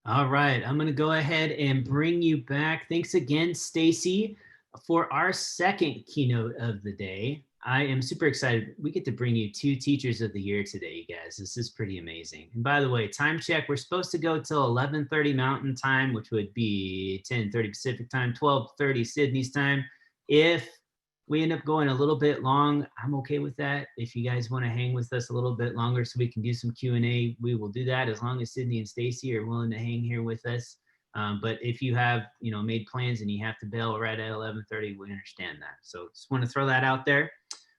All right, I'm going to go ahead and bring you back. Thanks again, Stacy, for our second keynote of the day. I am super excited. We get to bring you 2 teachers of the year today, you guys. This is pretty amazing. And by the way, time check, we're supposed to go till 11:30 Mountain Time, which would be 10:30 Pacific Time, 12:30 Sydney's time. If we end up going a little bit long, I'm okay with that. If you guys want to hang with us a little bit longer so we can do some Q&A, we will do that as long as Sydney and Stacy are willing to hang here with us. But if you have, made plans and you have to bail right at 11:30, we understand that. So just want to throw that out there.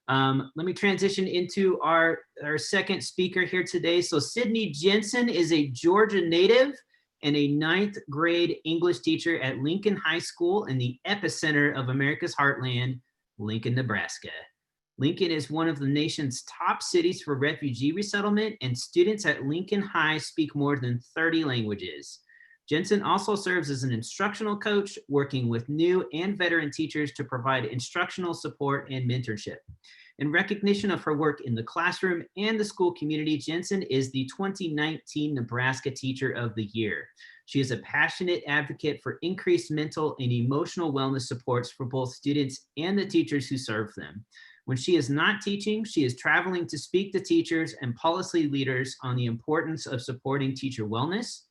Let me transition into our second speaker here today. So Sydney Jensen is a Georgia native and a 9th grade English teacher at Lincoln High School in the epicenter of America's heartland, Lincoln, Nebraska. Lincoln is one of the nation's top cities for refugee resettlement, and students at Lincoln High speak more than 30 languages. Jensen also serves as an instructional coach, working with new and veteran teachers to provide instructional support and mentorship. In recognition of her work in the classroom and the school community, Jensen is the 2019 Nebraska Teacher of the Year. She is a passionate advocate for increased mental and emotional wellness supports for both students and the teachers who serve them. When she is not teaching, she is traveling to speak to teachers and policy leaders on the importance of supporting teacher wellness.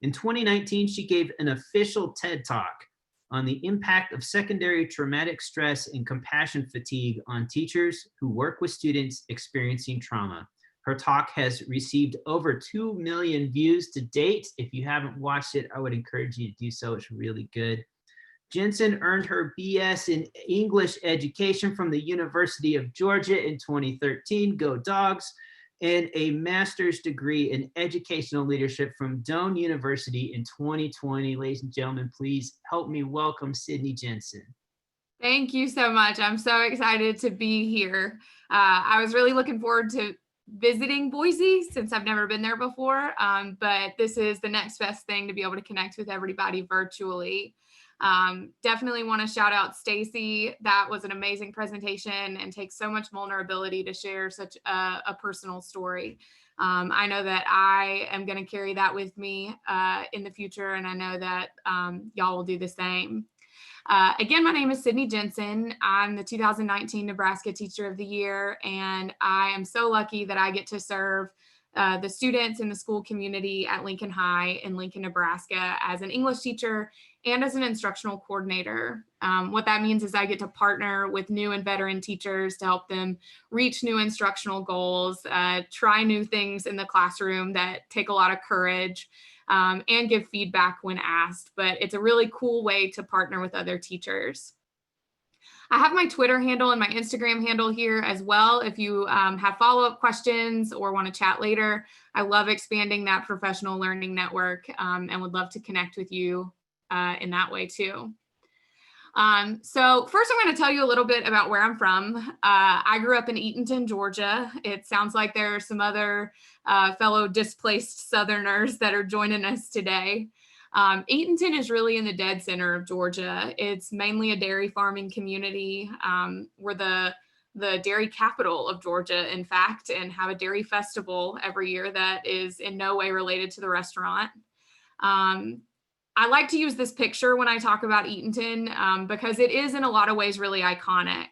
In 2019, she gave an official TED Talk on the impact of secondary traumatic stress and compassion fatigue on teachers who work with students experiencing trauma. Her talk has received over 2 million views to date. If you haven't watched it, I would encourage you to do so. It's really good. Jensen earned her BS in English education from the University of Georgia in 2013, go Dogs, and a master's degree in educational leadership from Doane University in 2020. Ladies and gentlemen, please help me welcome Sydney Jensen. Thank you so much. I'm so excited to be here. I was really looking forward to visiting Boise since I've never been there before, but this is the next best thing to be able to connect with everybody virtually. Definitely want to shout out Stacy. That was an amazing presentation and takes so much vulnerability to share such a personal story. I know that I am going to carry that with me in the future, and I know that y'all will do the same. Again, my name is Sydney Jensen. I'm the 2019 Nebraska Teacher of the Year, and I am so lucky that I get to serve the students in the school community at Lincoln High in Lincoln, Nebraska as an English teacher and as an instructional coordinator. What that means is I get to partner with new and veteran teachers to help them reach new instructional goals, try new things in the classroom that take a lot of courage, and give feedback when asked. But it's a really cool way to partner with other teachers. I have my Twitter handle and my Instagram handle here as well. If you have follow-up questions or want to chat later, I love expanding that professional learning network and would love to connect with you in that way too. So first I'm going to tell you a little bit about where I'm from. I grew up in Eatonton, Georgia. It sounds like there are some other fellow displaced Southerners that are joining us today. Eatonton is really in the dead center of Georgia. It's mainly a dairy farming community. We're the dairy capital of Georgia, in fact, and have a dairy festival every year that is in no way related to the restaurant. I like to use this picture when I talk about Eatonton because it is in a lot of ways really iconic.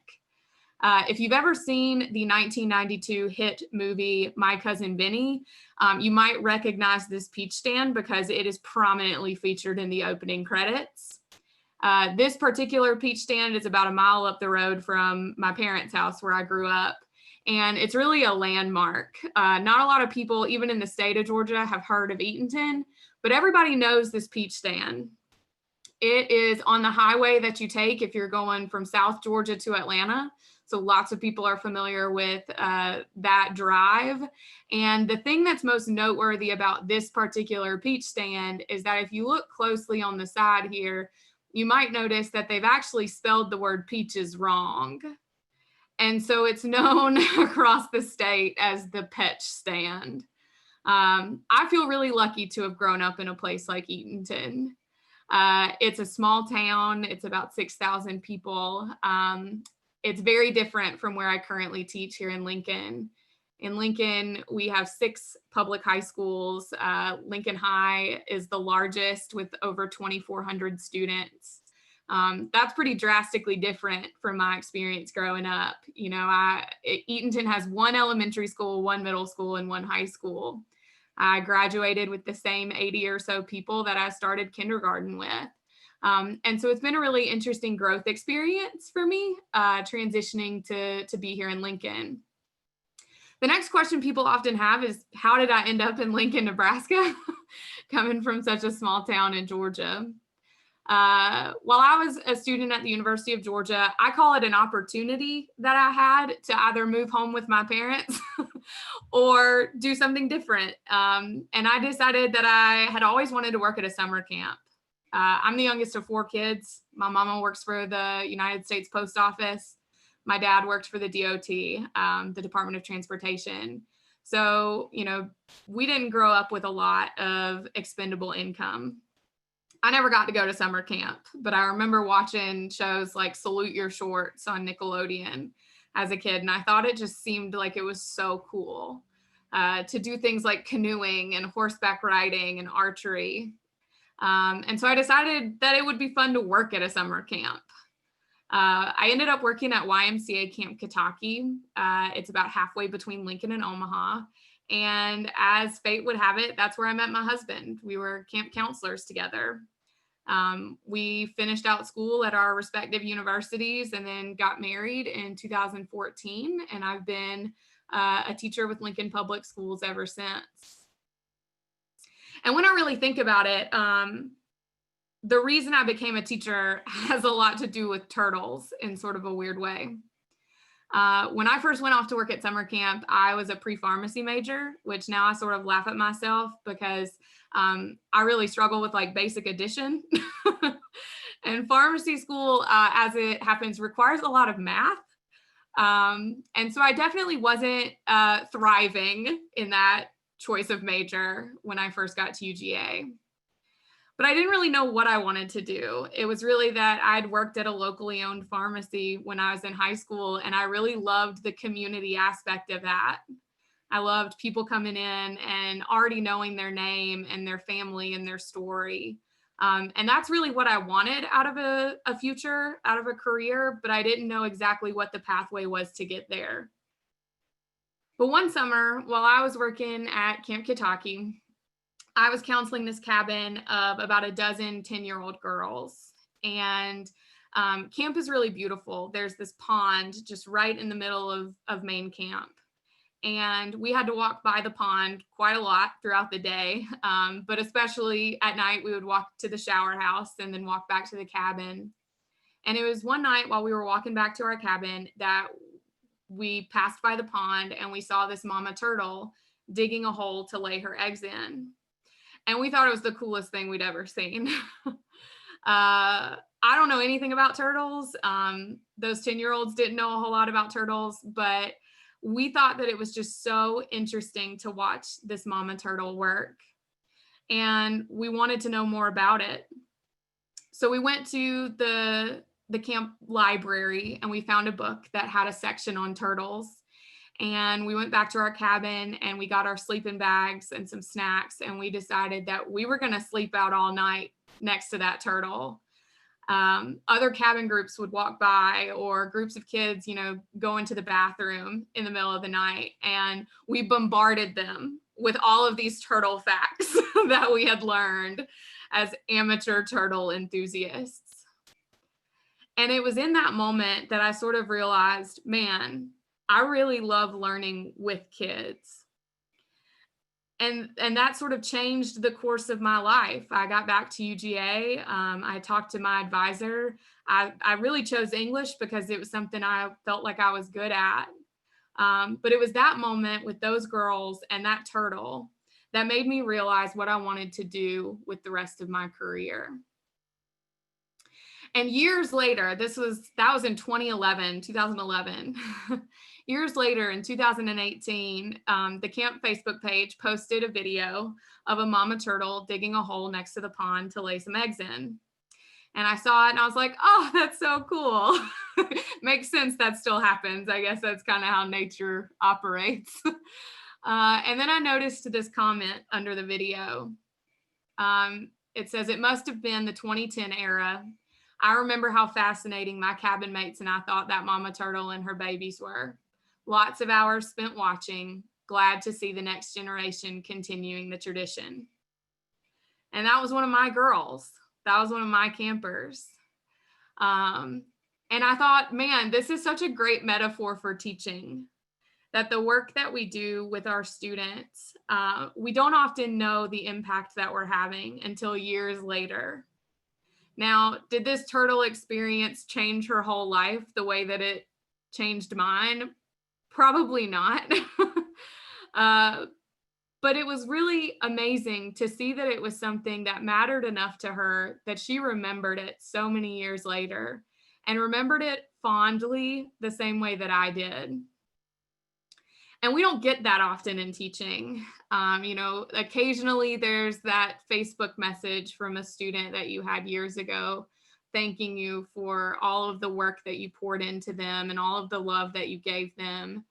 If you've ever seen the 1992 hit movie, My Cousin Benny, you might recognize this peach stand because it is prominently featured in the opening credits. This particular peach stand is about a mile up the road from my parents' house where I grew up. And it's really a landmark. Not a lot of people, even in the state of Georgia, have heard of Eatonton, but everybody knows this peach stand. It is on the highway that you take if you're going from South Georgia to Atlanta. So lots of people are familiar with that drive. And the thing that's most noteworthy about this particular peach stand is that if you look closely on the side here, you might notice that they've actually spelled the word peaches wrong. And so it's known across the state as the Petch Stand. I feel really lucky to have grown up in a place like Eatonton. It's a small town. It's about 6,000 people. It's very different from where I currently teach here in Lincoln. In Lincoln, we have 6 public high schools. Lincoln High is the largest with over 2,400 students. That's pretty drastically different from my experience growing up. You know, Eatonton has 1 elementary school, 1 middle school, and 1 high school. I graduated with the same 80 or so people that I started kindergarten with. And so it's been a really interesting growth experience for me, transitioning to be here in Lincoln. The next question people often have is, how did I end up in Lincoln, Nebraska, coming from such a small town in Georgia? While I was a student at the University of Georgia, I call it an opportunity that I had to either move home with my parents or do something different. And I decided that I had always wanted to work at a summer camp. I'm the youngest of 4 kids. My mama works for the United States Post Office. My dad worked for the DOT, the Department of Transportation. So, you know, we didn't grow up with a lot of expendable income. I never got to go to summer camp, but I remember watching shows like Salute Your Shorts on Nickelodeon as a kid. And I thought it just seemed like it was so cool to do things like canoeing and horseback riding and archery. And so I decided that it would be fun to work at a summer camp. I ended up working at YMCA Camp Kitaki. It's about halfway between Lincoln and Omaha. And as fate would have it, that's where I met my husband. We were camp counselors together. We finished out school at our respective universities and then got married in 2014. And I've been a teacher with Lincoln Public Schools ever since. And when I really think about it, the reason I became a teacher has a lot to do with turtles in sort of a weird way. When I first went off to work at summer camp, I was a pre-pharmacy major, which now I sort of laugh at myself because I really struggle with like basic addition. And pharmacy school, as it happens, requires a lot of math. And so I definitely wasn't thriving in that choice of major when I first got to UGA. But I didn't really know what I wanted to do. It was really that I'd worked at a locally owned pharmacy when I was in high school, and I really loved the community aspect of that. I loved people coming in and already knowing their name and their family and their story. And that's really what I wanted out of a future, out of a career, but I didn't know exactly what the pathway was to get there. But one summer, while I was working at Camp Kitaki, I was counseling this cabin of about a dozen 10-year-old girls. And camp is really beautiful. There's this pond just right in the middle of main camp. And we had to walk by the pond quite a lot throughout the day. But especially at night, we would walk to the shower house and then walk back to the cabin. And it was one night while we were walking back to our cabin that we passed by the pond and we saw this mama turtle digging a hole to lay her eggs in. And we thought it was the coolest thing we'd ever seen. I don't know anything about turtles. Those 10-year-olds didn't know a whole lot about turtles, but we thought that it was just so interesting to watch this mama turtle work. And we wanted to know more about it. So we went to the camp library and we found a book that had a section on turtles. And we went back to our cabin and we got our sleeping bags and some snacks. And we decided that we were going to sleep out all night next to that turtle. Other cabin groups would walk by, or groups of kids, go into the bathroom in the middle of the night, and we bombarded them with all of these turtle facts that we had learned as amateur turtle enthusiasts. And it was in that moment that I sort of realized, man, I really love learning with kids. And that sort of changed the course of my life. I got back to UGA. I talked to my advisor. I really chose English because it was something I felt like I was good at. But it was that moment with those girls and that turtle that made me realize what I wanted to do with the rest of my career. And years later, that was in 2011. Years later, in 2018, the camp Facebook page posted a video of a mama turtle digging a hole next to the pond to lay some eggs in. And I saw it and I was like, oh, that's so cool. Makes sense that still happens. I guess that's kind of how nature operates. And then I noticed this comment under the video. It says, it must have been the 2010 era. I remember how fascinating my cabin mates and I thought that mama turtle and her babies were. Lots of hours spent watching, glad to see the next generation continuing the tradition. And that was one of my girls. That was one of my campers. And I thought, man, this is such a great metaphor for teaching, that the work that we do with our students, we don't often know the impact that we're having until years later. Now, did this turtle experience change her whole life the way that it changed mine? Probably not. But it was really amazing to see that it was something that mattered enough to her that she remembered it so many years later and remembered it fondly the same way that I did. And we don't get that often in teaching. Occasionally there's that Facebook message from a student that you had years ago, thanking you for all of the work that you poured into them and all of the love that you gave them.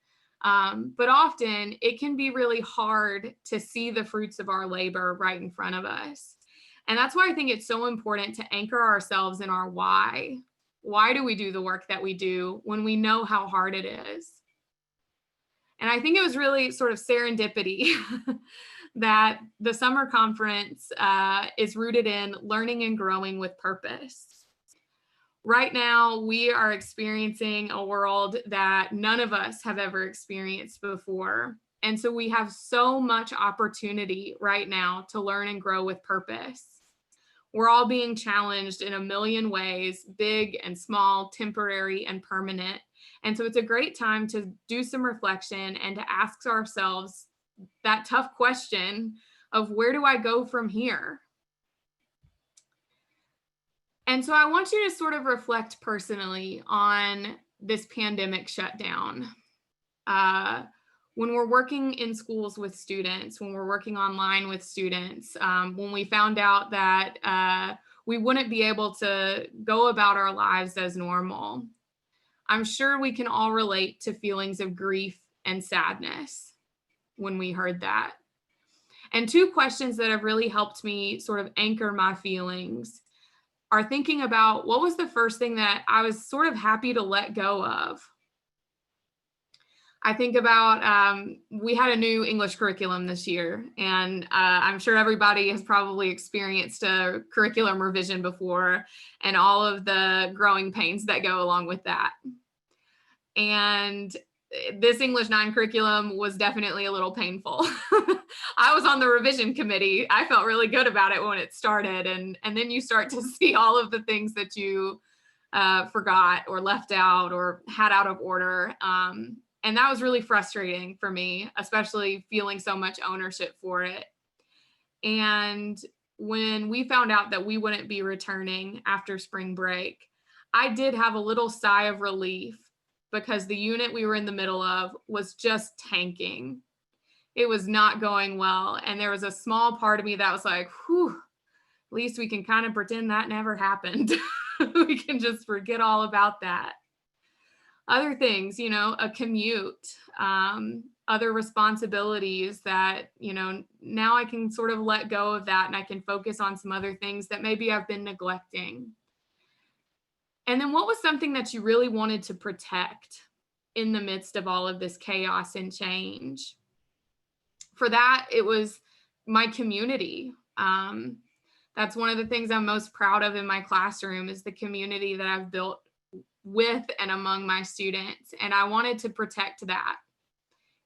But often it can be really hard to see the fruits of our labor right in front of us. And that's why I think it's so important to anchor ourselves in our why. Why do we do the work that we do when we know how hard it is? And I think it was really sort of serendipity that the summer conference is rooted in learning and growing with purpose. Right now, we are experiencing a world that none of us have ever experienced before. And so we have so much opportunity right now to learn and grow with purpose. We're all being challenged in a million ways, big and small, temporary and permanent. And so it's a great time to do some reflection and to ask ourselves that tough question of, where do I go from here? And so I want you to sort of reflect personally on this pandemic shutdown. When we're working in schools with students, when we're working online with students, when we found out that we wouldn't be able to go about our lives as normal, I'm sure we can all relate to feelings of grief and sadness when we heard that. And two questions that have really helped me sort of anchor my feelings are thinking about what was the first thing that I was sort of happy to let go of. I think about, we had a new English curriculum this year, and I'm sure everybody has probably experienced a curriculum revision before and all of the growing pains that go along with that. And this English 9 curriculum was definitely a little painful. I was on the revision committee. I felt really good about it when it started. And then you start to see all of the things that you forgot or left out or had out of order. And that was really frustrating for me, especially feeling so much ownership for it. And when we found out that we wouldn't be returning after spring break, I did have a little sigh of relief because the unit we were in the middle of was just tanking. It was not going well. And there was a small part of me that was like, whew, at least we can kind of pretend that never happened. We can just forget all about that. Other things, you know, a commute, other responsibilities that, you know, now I can sort of let go of that and I can focus on some other things that maybe I've been neglecting. And then what was something that you really wanted to protect in the midst of all of this chaos and change? For that, it was my community. That's one of the things I'm most proud of in my classroom is the community that I've built with and among my students. And I wanted to protect that,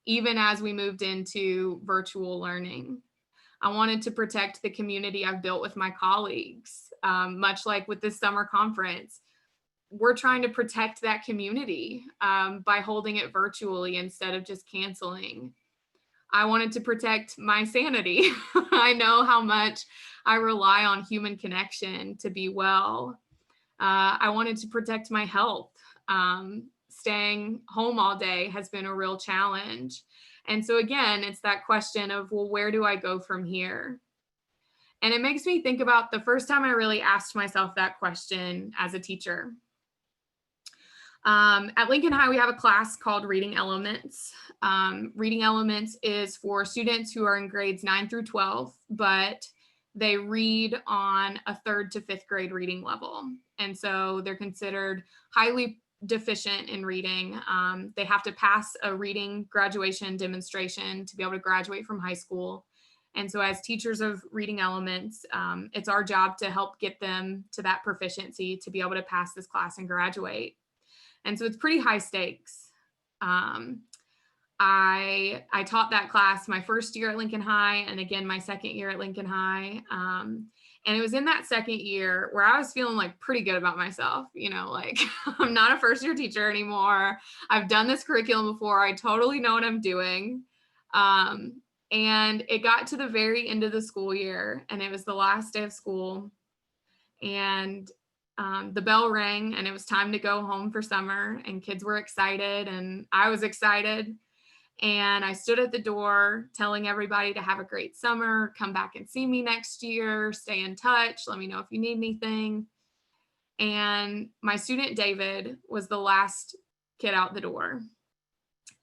even as we moved into virtual learning. I wanted to protect the community I've built with my colleagues, much like with this summer conference. We're trying to protect that community by holding it virtually instead of just canceling. I wanted to protect my sanity. I know how much I rely on human connection to be well. I wanted to protect my health. Staying home all day has been a real challenge. And so again, it's that question of, well, where do I go from here? And it makes me think about the first time I really asked myself that question as a teacher. At Lincoln High, we have a class called Reading Elements. Reading Elements is for students who are in grades 9 through 12, but they read on a 3rd to 5th grade reading level. And so they're considered highly deficient in reading. They have to pass a reading graduation demonstration to be able to graduate from high school. And so as teachers of Reading Elements, it's our job to help get them to that proficiency to be able to pass this class and graduate. And so it's pretty high stakes. I taught that class my first year at Lincoln High and again my second year at Lincoln High. And it was in that second year where I was feeling like pretty good about myself, you know, like I'm not a first year teacher anymore. I've done this curriculum before. I totally know what I'm doing. And it got to the very end of the school year and it was the last day of school. And the bell rang and it was time to go home for summer and kids were excited and I was excited. And I stood at the door telling everybody to have a great summer, come back and see me next year, stay in touch, let me know if you need anything. And my student David was the last kid out the door.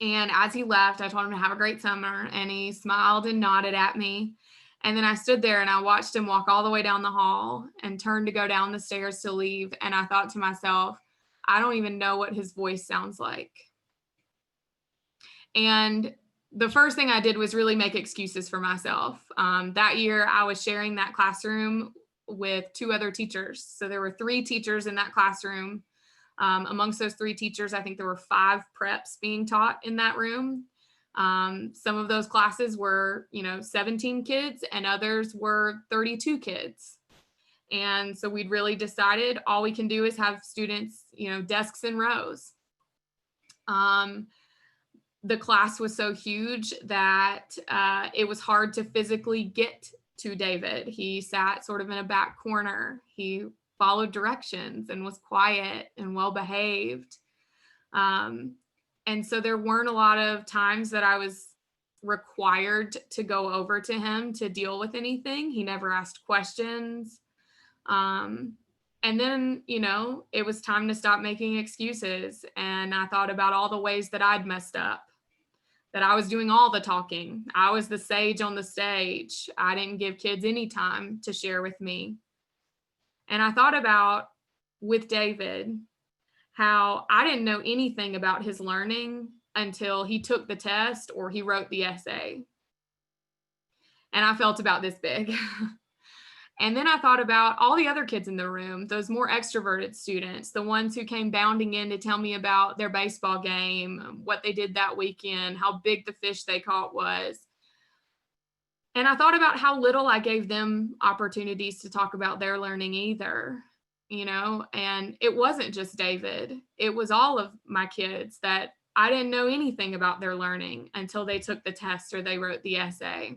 And as he left, I told him to have a great summer and he smiled and nodded at me. And then I stood there and I watched him walk all the way down the hall and turn to go down the stairs to leave. And I thought to myself, I don't even know what his voice sounds like. And the first thing I did was really make excuses for myself. That year, I was sharing that classroom with 2 other teachers. So there were 3 teachers in that classroom. Amongst those 3 teachers, I think there were 5 preps being taught in that room. Some of those classes were, 17 kids and others were 32 kids. And so we'd really decided all we can do is have students, desks in rows. The class was so huge that it was hard to physically get to David. He sat sort of in a back corner. He followed directions and was quiet and well behaved. And so there weren't a lot of times that I was required to go over to him to deal with anything. He never asked questions. And then, it was time to stop making excuses. And I thought about all the ways that I'd messed up. that I was doing all the talking. I was the sage on the stage. I didn't give kids any time to share with me. And I thought about with David, how I didn't know anything about his learning until he took the test or he wrote the essay. And I felt about this big. And then I thought about all the other kids in the room, those more extroverted students, the ones who came bounding in to tell me about their baseball game, what they did that weekend, how big the fish they caught was. And I thought about how little I gave them opportunities to talk about their learning either, you know, and it wasn't just David. It was all of my kids that I didn't know anything about their learning until they took the test or they wrote the essay.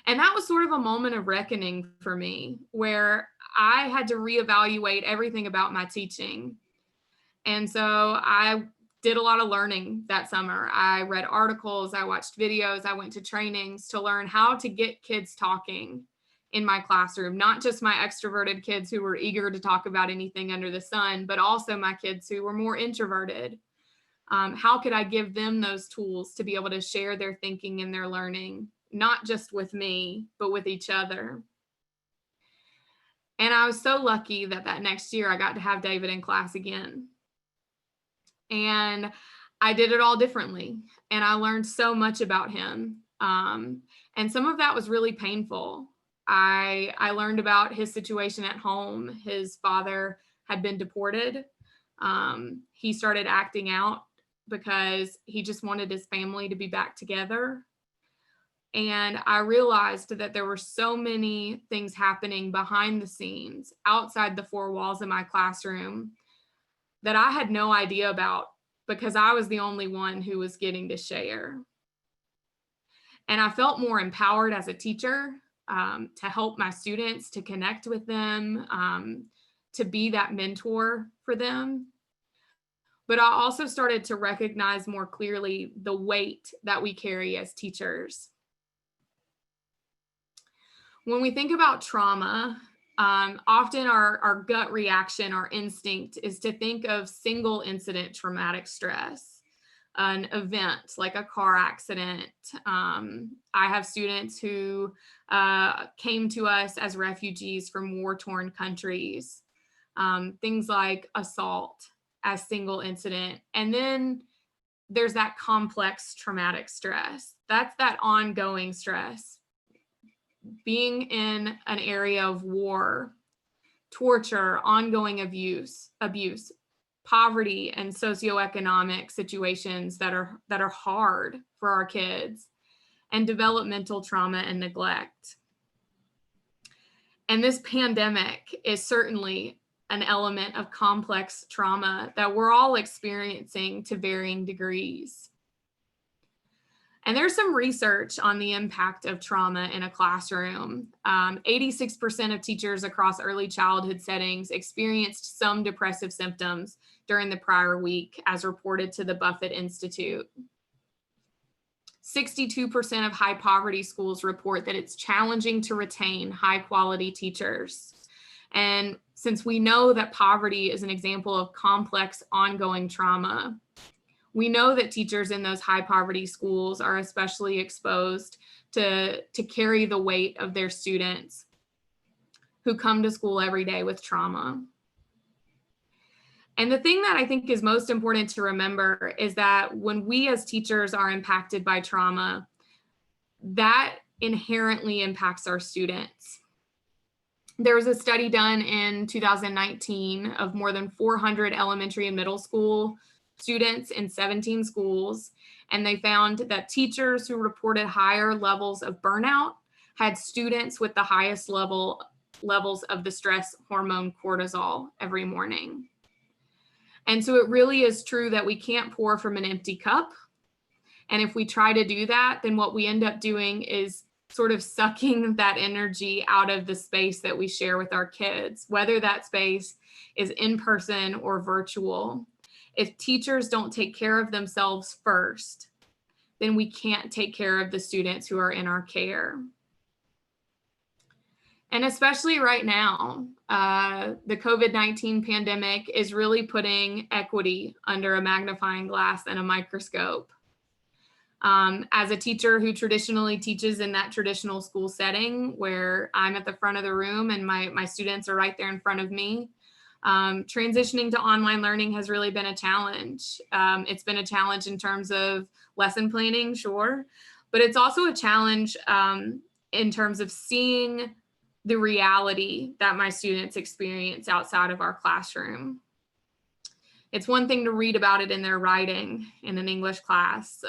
And that was sort of a moment of reckoning for me, where I had to reevaluate everything about my teaching. And so I did a lot of learning that summer. I read articles, I watched videos, I went to trainings to learn how to get kids talking in my classroom, not just my extroverted kids who were eager to talk about anything under the sun, but also my kids who were more introverted. How could I give them those tools to be able to share their thinking and their learning, not just with me, but with each other? And I was so lucky that that next year I got to have David in class again. And I did it all differently. And I learned so much about him. And some of that was really painful. I learned about his situation at home. His father had been deported. He started acting out because he just wanted his family to be back together. And I realized that there were so many things happening behind the scenes, outside the four walls of my classroom, that I had no idea about because I was the only one who was getting to share. And I felt more empowered as a teacher to help my students, to connect with them, to be that mentor for them. But I also started to recognize more clearly the weight that we carry as teachers. When we think about trauma, often our gut reaction, our instinct is to think of single incident traumatic stress, an event like a car accident. I have students who came to us as refugees from war-torn countries, things like assault as single incident. And then there's that complex traumatic stress. That's that ongoing stress. Being in an area of war, torture, ongoing abuse, poverty, and socioeconomic situations that are hard for our kids, and developmental trauma and neglect. And this pandemic is certainly an element of complex trauma that we're all experiencing to varying degrees. And there's some research on the impact of trauma in a classroom. 86% of teachers across early childhood settings experienced some depressive symptoms during the prior week, as reported to the Buffett Institute. 62% of high poverty schools report that it's challenging to retain high quality teachers. And since we know that poverty is an example of complex ongoing trauma, we know that teachers in those high poverty schools are especially exposed to carry the weight of their students who come to school every day with trauma. And the thing that I think is most important to remember is that when we as teachers are impacted by trauma, that inherently impacts our students. There was a study done in 2019 of more than 400 elementary and middle school students in 17 schools, and they found that teachers who reported higher levels of burnout had students with the highest levels of the stress hormone cortisol every morning. And so it really is true that we can't pour from an empty cup. And if we try to do that, then what we end up doing is sort of sucking that energy out of the space that we share with our kids, whether that space is in person or virtual. If teachers don't take care of themselves first, then we can't take care of the students who are in our care. And especially right now, the COVID-19 pandemic is really putting equity under a magnifying glass and a microscope. As a teacher who traditionally teaches in that traditional school setting where I'm at the front of the room and my students are right there in front of me, transitioning to online learning has really been a challenge. It's been a challenge in terms of lesson planning, sure, but it's also a challenge in terms of seeing the reality that my students experience outside of our classroom. It's one thing to read about it in their writing in an English class,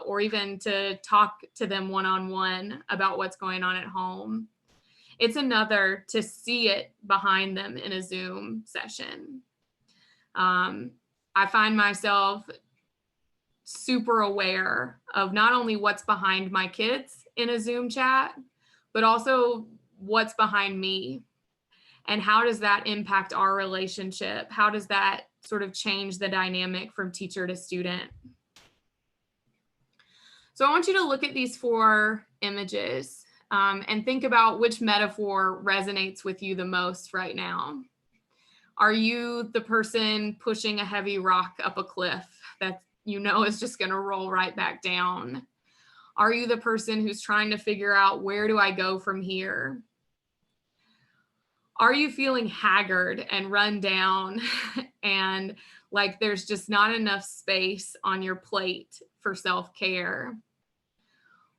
or even to talk to them one-on-one about what's going on at home. It's another to see it behind them in a Zoom session. I find myself super aware of not only what's behind my kids in a Zoom chat, but also what's behind me. And how does that impact our relationship? How does that sort of change the dynamic from teacher to student? So I want you to look at these 4 images and think about which metaphor resonates with you the most right now. Are you the person pushing a heavy rock up a cliff that you know is just going to roll right back down? Are you the person who's trying to figure out, where do I go from here? Are you feeling haggard and run down and like there's just not enough space on your plate for self-care?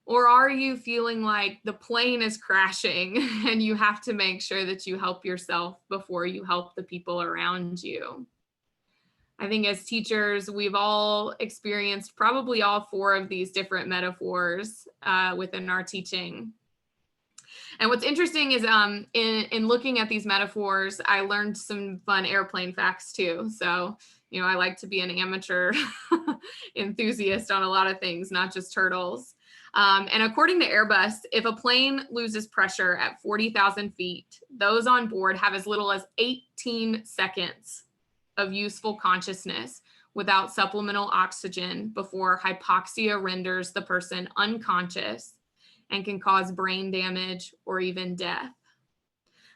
Or are you feeling like the plane is crashing and you have to make sure that you help yourself before you help the people around you? I think as teachers, we've all experienced probably all 4 of these different metaphors within our teaching. And what's interesting is in looking at these metaphors, I learned some fun airplane facts too. So, you know, I like to be an amateur enthusiast on a lot of things, not just turtles. And according to Airbus, if a plane loses pressure at 40,000 feet, those on board have as little as 18 seconds of useful consciousness without supplemental oxygen before hypoxia renders the person unconscious and can cause brain damage or even death.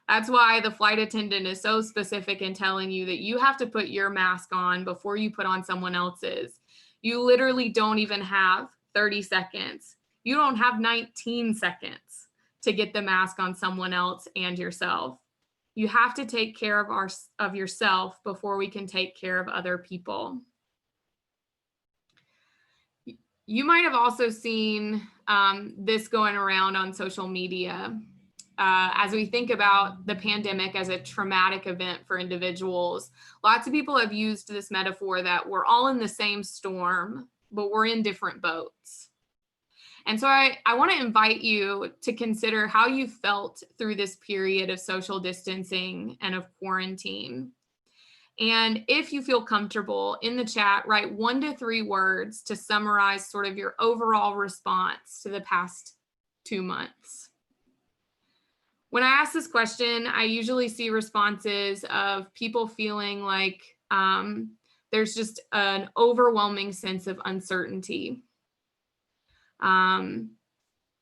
That's why the flight attendant is so specific in telling you that you have to put your mask on before you put on someone else's. You literally don't even have 30 seconds. You don't have 19 seconds to get the mask on someone else and yourself. You have to take care of yourself before we can take care of other people. You might have also seen this going around on social media. As we think about the pandemic as a traumatic event for individuals, lots of people have used this metaphor that we're all in the same storm, but we're in different boats. And so I want to invite you to consider how you felt through this period of social distancing and of quarantine. And if you feel comfortable, in the chat, write 1 to 3 words to summarize sort of your overall response to the past 2 months. When I ask this question, I usually see responses of people feeling like there's just an overwhelming sense of uncertainty,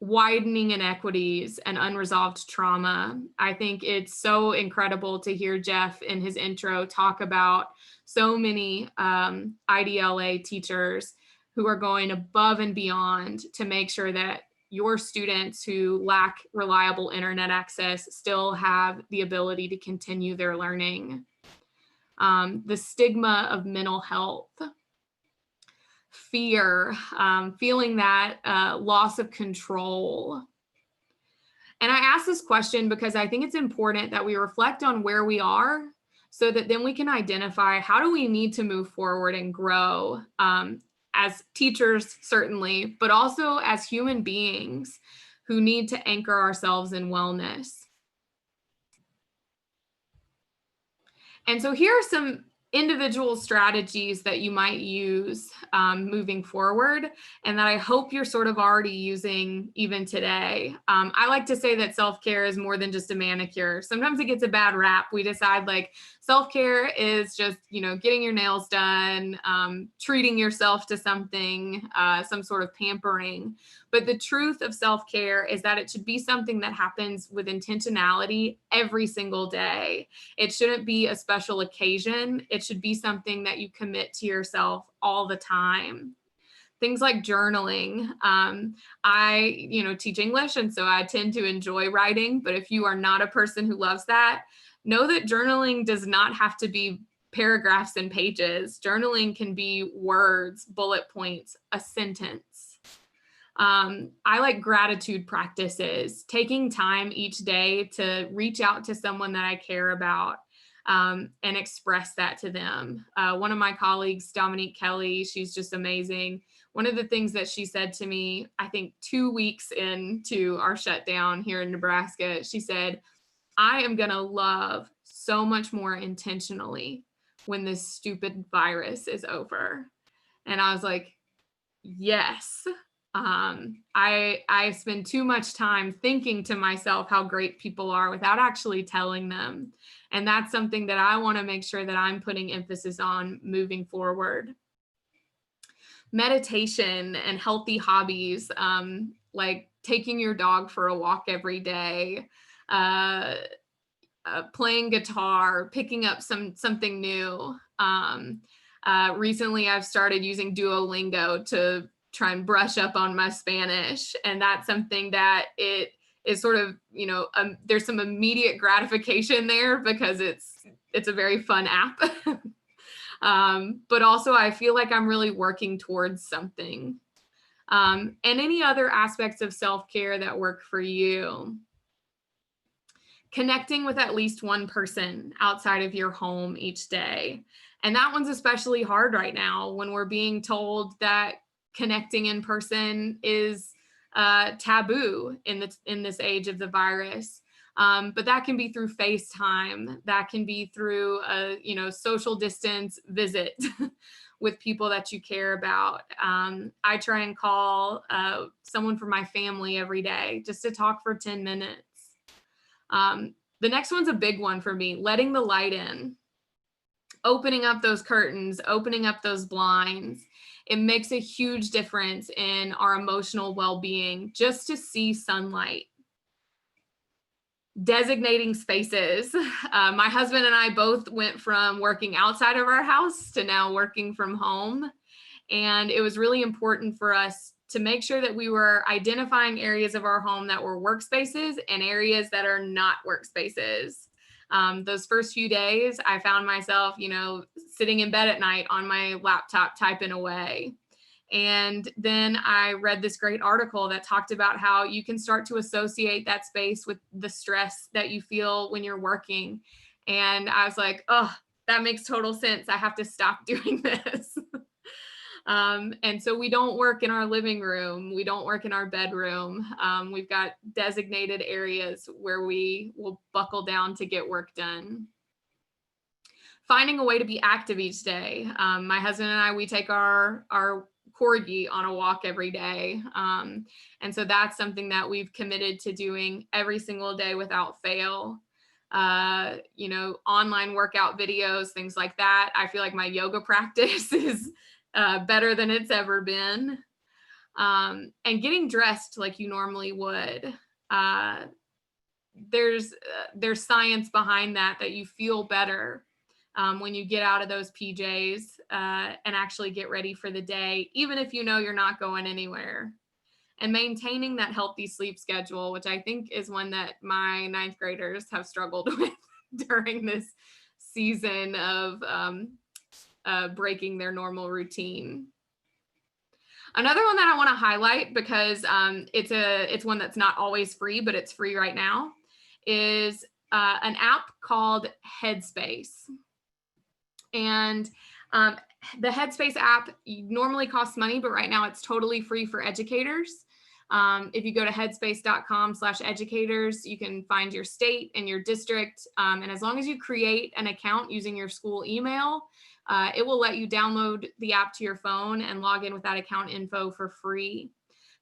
widening inequities and unresolved trauma. I think it's so incredible to hear Jeff in his intro talk about so many IDLA teachers who are going above and beyond to make sure that your students who lack reliable internet access still have the ability to continue their learning. The stigma of mental health, fear, feeling that loss of control. And I ask this question because I think it's important that we reflect on where we are so that then we can identify how do we need to move forward and grow as teachers, certainly, but also as human beings who need to anchor ourselves in wellness. And so here are some individual strategies that you might use moving forward and that I hope you're sort of already using even today. I like to say that self-care is more than just a manicure. Sometimes it gets a bad rap. We decide like self-care is just, you know, getting your nails done, treating yourself to something, some sort of pampering. But the truth of self-care is that it should be something that happens with intentionality every single day. It shouldn't be a special occasion. It should be something that you commit to yourself all the time. Things like journaling. I, teach English, and so I tend to enjoy writing, but if you are not a person who loves that, know that journaling does not have to be paragraphs and pages. Journaling can be words, bullet points, a sentence. I like gratitude practices, taking time each day to reach out to someone that I care about and express that to them. One of my colleagues, Dominique Kelly, she's just amazing. One of the things that she said to me, I think 2 weeks into our shutdown here in Nebraska, she said, I am going to love so much more intentionally when this stupid virus is over. And I was like, yes. I spend too much time thinking to myself how great people are without actually telling them. And that's something that I want to make sure that I'm putting emphasis on moving forward. Meditation and healthy hobbies, like taking your dog for a walk every day, playing guitar, picking up something new. Recently, I've started using Duolingo to try and brush up on my Spanish, and that's something that it is sort of, there's some immediate gratification there because it's a very fun app. But also I feel like I'm really working towards something. And any other aspects of self-care that work for you. Connecting with at least one person outside of your home each day. And that one's especially hard right now when we're being told that connecting in person is taboo in this age of the virus. But that can be through FaceTime. That can be through a social distance visit with people that you care about. I try and call someone from my family every day just to talk for 10 minutes. The next one's a big one for me, letting the light in, opening up those curtains, opening up those blinds. It makes a huge difference in our emotional well-being just to see sunlight. Designating spaces. My husband and I both went from working outside of our house to now working from home. And it was really important for us to make sure that we were identifying areas of our home that were workspaces and areas that are not workspaces. Those first few days, I found myself, sitting in bed at night on my laptop typing away. And then I read this great article that talked about how you can start to associate that space with the stress that you feel when you're working. And I was like, oh, that makes total sense. I have to stop doing this. And so we don't work in our living room. We don't work in our bedroom. We've got designated areas where we will buckle down to get work done. Finding a way to be active each day. My husband and I, we take our corgi on a walk every day. And so that's something that we've committed to doing every single day without fail. Online workout videos, things like that. I feel like my yoga practice is better than it's ever been. And getting dressed like you normally would. There's science behind that you feel better when you get out of those PJs and actually get ready for the day, even if you're not going anywhere. And maintaining that healthy sleep schedule, which I think is one that my 9th graders have struggled with during this season of breaking their normal routine. Another one that I want to highlight because it's one that's not always free, but it's free right now, is an app called Headspace. And the Headspace app normally costs money, but right now it's totally free for educators. If you go to headspace.com/educators, you can find your state and your district. And as long as you create an account using your school email, it will let you download the app to your phone and log in with that account info for free.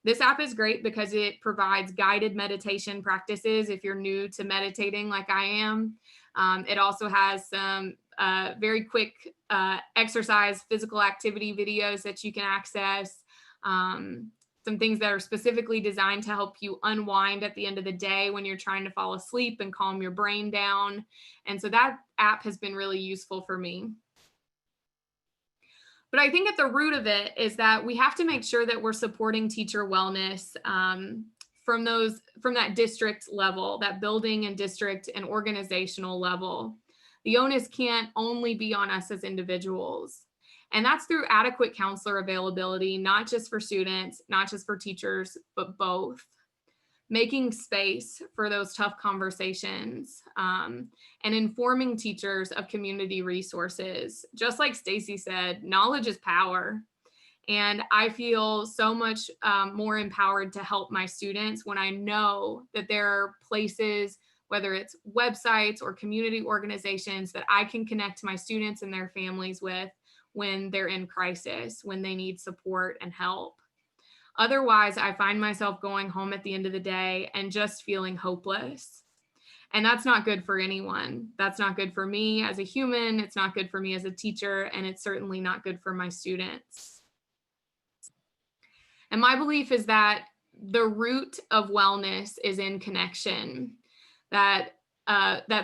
This app is great because it provides guided meditation practices if you're new to meditating like I am. It also has some very quick exercise, physical activity videos that you can access. Some things that are specifically designed to help you unwind at the end of the day when you're trying to fall asleep and calm your brain down. And so that app has been really useful for me. But I think at the root of it is that we have to make sure that we're supporting teacher wellness from that district level, that building and district and organizational level. The onus can't only be on us as individuals. And that's through adequate counselor availability, not just for students, not just for teachers, but both. Making space for those tough conversations and informing teachers of community resources. Just like Stacy said, knowledge is power. And I feel so much more empowered to help my students when I know that there are places, whether it's websites or community organizations, that I can connect my students and their families with when they're in crisis, when they need support and help. Otherwise, I find myself going home at the end of the day and just feeling hopeless. And that's not good for anyone. That's not good for me as a human. It's not good for me as a teacher. And it's certainly not good for my students. And my belief is that the root of wellness is in connection, that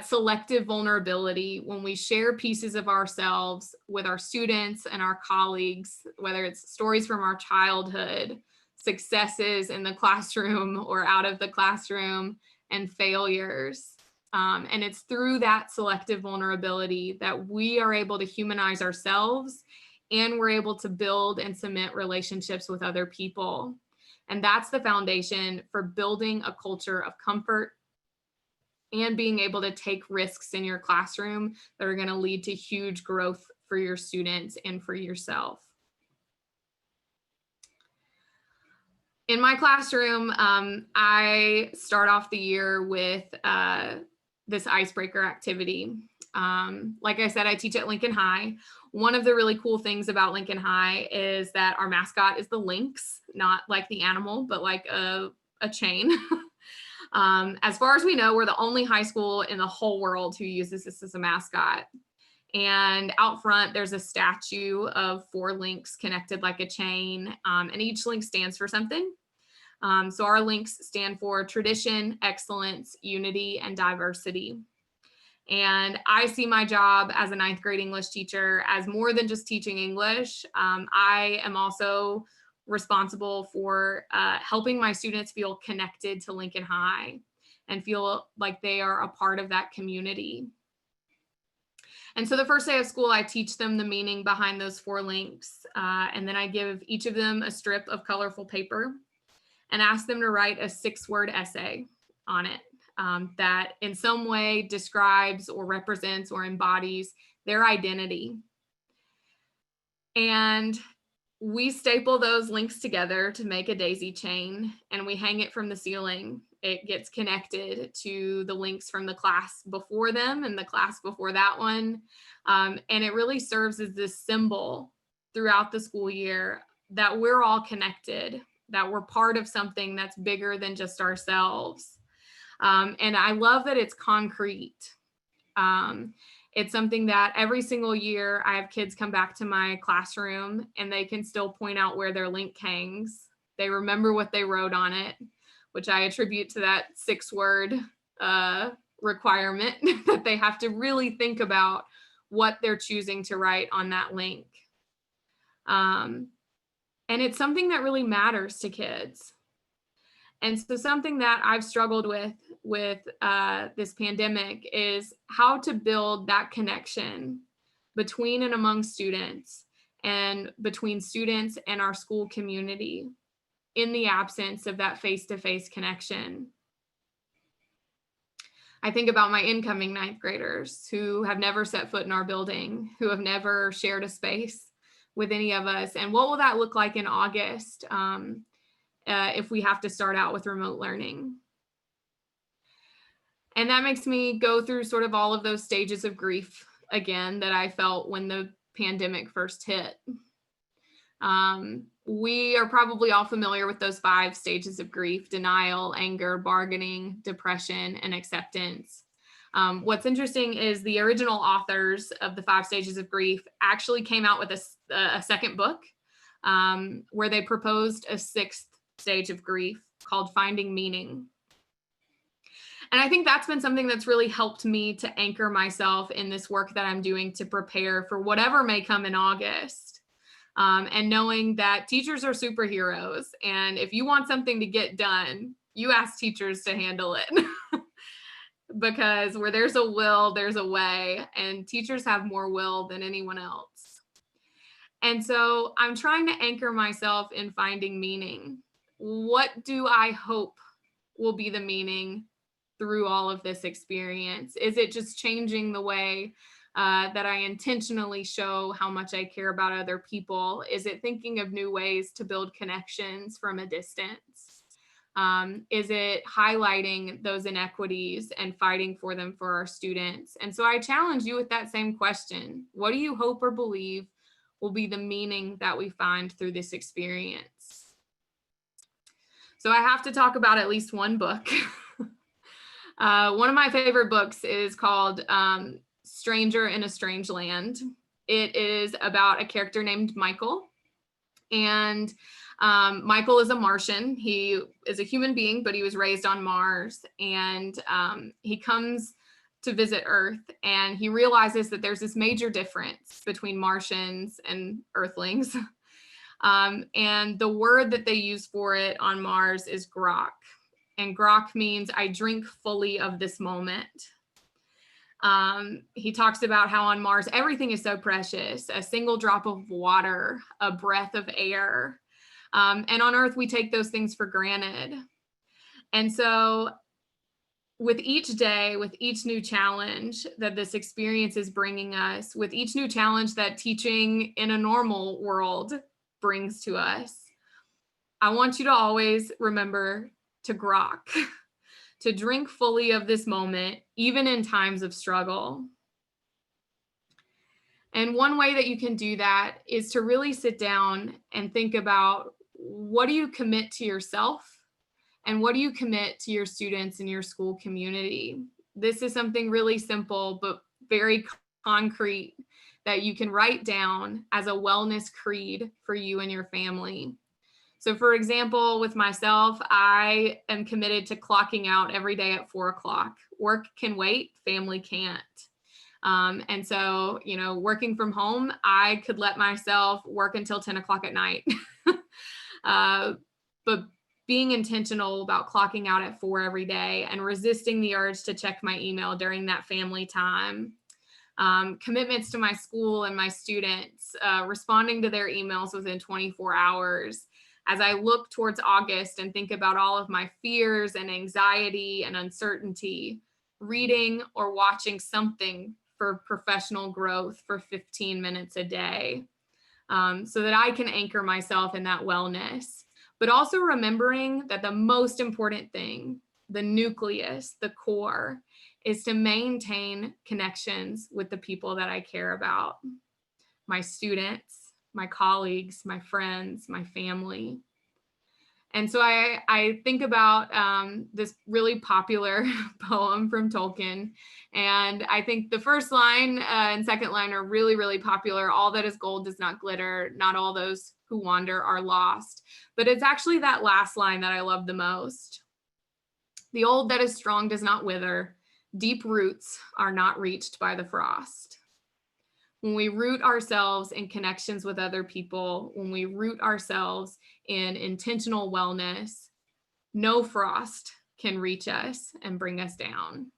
selective vulnerability, when we share pieces of ourselves with our students and our colleagues, whether it's stories from our childhood, successes in the classroom or out of the classroom, and failures. And it's through that selective vulnerability that we are able to humanize ourselves, and we're able to build and cement relationships with other people. And that's the foundation for building a culture of comfort and being able to take risks in your classroom that are going to lead to huge growth for your students and for yourself. In my classroom, I start off the year with this icebreaker activity. Like I said, I teach at Lincoln High. One of the really cool things about Lincoln High is that our mascot is the lynx, not like the animal, but like a chain. As far as we know, we're the only high school in the whole world who uses this as a mascot. And out front, there's a statue of 4 links connected like a chain, and each link stands for something. So our links stand for tradition, excellence, unity, and diversity. And I see my job as a 9th grade English teacher as more than just teaching English. I am also responsible for helping my students feel connected to Lincoln High and feel like they are a part of that community. And so the first day of school, I teach them the meaning behind those 4 links. And then I give each of them a strip of colorful paper and ask them to write a 6-word essay on it that in some way describes or represents or embodies their identity. And we staple those links together to make a daisy chain, and we hang it from the ceiling. It gets connected to the links from the class before them and the class before that one. And it really serves as this symbol throughout the school year that we're all connected, that we're part of something that's bigger than just ourselves. And I love that it's concrete. It's something that every single year I have kids come back to my classroom and they can still point out where their link hangs. They remember what they wrote on it, which I attribute to that 6-word requirement that they have to really think about what they're choosing to write on that link. And it's something that really matters to kids. And so something that I've struggled with this pandemic is how to build that connection between and among students and between students and our school community in the absence of that face-to-face connection. I think about my incoming 9th graders who have never set foot in our building, who have never shared a space with any of us. And what will that look like in August if we have to start out with remote learning? And that makes me go through sort of all of those stages of grief again that I felt when the pandemic first hit. We are probably all familiar with those 5 stages of grief: denial, anger, bargaining, depression, and acceptance. What's interesting is the original authors of the 5 stages of grief actually came out with a second book where they proposed a 6th stage of grief called Finding Meaning. And I think that's been something that's really helped me to anchor myself in this work that I'm doing to prepare for whatever may come in August. and knowing that teachers are superheroes. And if you want something to get done, you ask teachers to handle it. Because where there's a will, there's a way, and teachers have more will than anyone else. And so I'm trying to anchor myself in finding meaning. What do I hope will be the meaning through all of this experience? Is it just changing the way that I intentionally show how much I care about other people? Is it thinking of new ways to build connections from a distance? Is it highlighting those inequities and fighting for them for our students? And so I challenge you with that same question. What do you hope or believe will be the meaning that we find through this experience? So I have to talk about at least one book. One of my favorite books is called Stranger in a Strange Land. It is about a character named Michael. And Michael is a Martian. He is a human being, but he was raised on Mars. And he comes to visit Earth, and he realizes that there's this major difference between Martians and Earthlings. And the word that they use for it on Mars is grok. And grok means I drink fully of this moment. He talks about how on Mars, everything is so precious, a single drop of water, a breath of air. And on Earth, we take those things for granted. And so with each day, with each new challenge that this experience is bringing us, with each new challenge that teaching in a normal world brings to us, I want you to always remember to grok, to drink fully of this moment, even in times of struggle. And one way that you can do that is to really sit down and think about, what do you commit to yourself? And what do you commit to your students in your school community? This is something really simple, but very concrete that you can write down as a wellness creed for you and your family. So for example, with myself, I am committed to clocking out every day at 4 o'clock. Work can wait, family can't. And so, you know, working from home, I could let myself work until 10 o'clock at night. But being intentional about clocking out at 4 every day and resisting the urge to check my email during that family time. Commitments to my school and my students, responding to their emails within 24 hours. As I look towards August and think about all of my fears and anxiety and uncertainty, reading or watching something for professional growth for 15 minutes a day, so that I can anchor myself in that wellness. But also remembering that the most important thing, the nucleus, the core, is to maintain connections with the people that I care about, my students, my colleagues, my friends, my family. And so I think about this really popular poem from Tolkien. And I think the first line and second line are really, really popular. All that is gold does not glitter. Not all those who wander are lost. But it's actually that last line that I love the most. The old that is strong does not wither. Deep roots are not reached by the frost. When we root ourselves in connections with other people, when we root ourselves in intentional wellness, no frost can reach us and bring us down.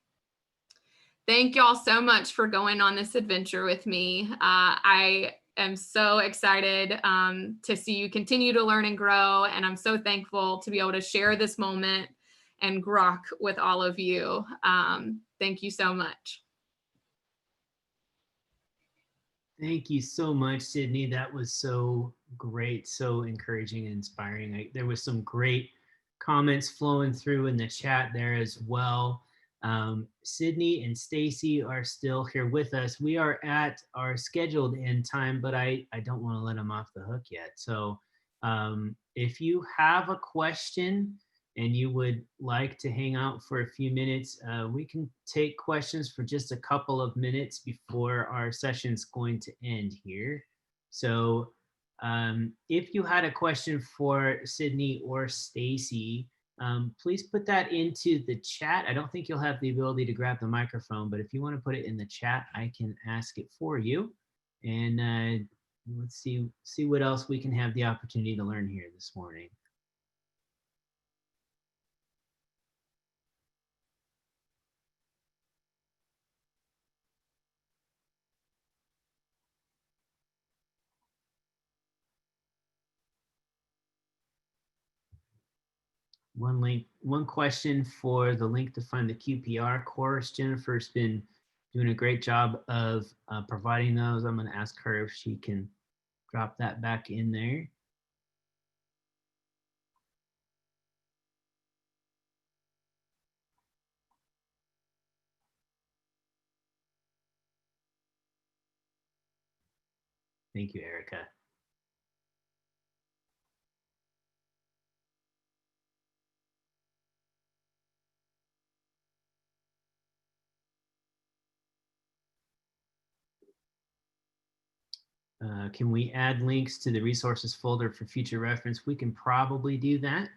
Thank y'all so much for going on this adventure with me. I am so excited to see you continue to learn and grow, and I'm so thankful to be able to share this moment and grok with all of you. Thank you so much. Thank you so much, Sydney. That was so great, so encouraging and inspiring. There was some great comments flowing through in the chat there as well. Sydney and Stacy are still here with us. We are at our scheduled end time, but I don't want to let them off the hook yet. So if you have a question and you would like to hang out for a few minutes, we can take questions for just a couple of minutes before our session's going to end here. So if you had a question for Sydney or Stacy, please put that into the chat. I don't think you'll have the ability to grab the microphone, but if you want to put it in the chat, I can ask it for you. And Let's see what else we can have the opportunity to learn here this morning. One question for the link to find the QPR course. Jennifer's been doing a great job of providing those. I'm going to ask her if she can drop that back in there. Thank you, Erica. Can we add links to the resources folder for future reference? We can probably do that.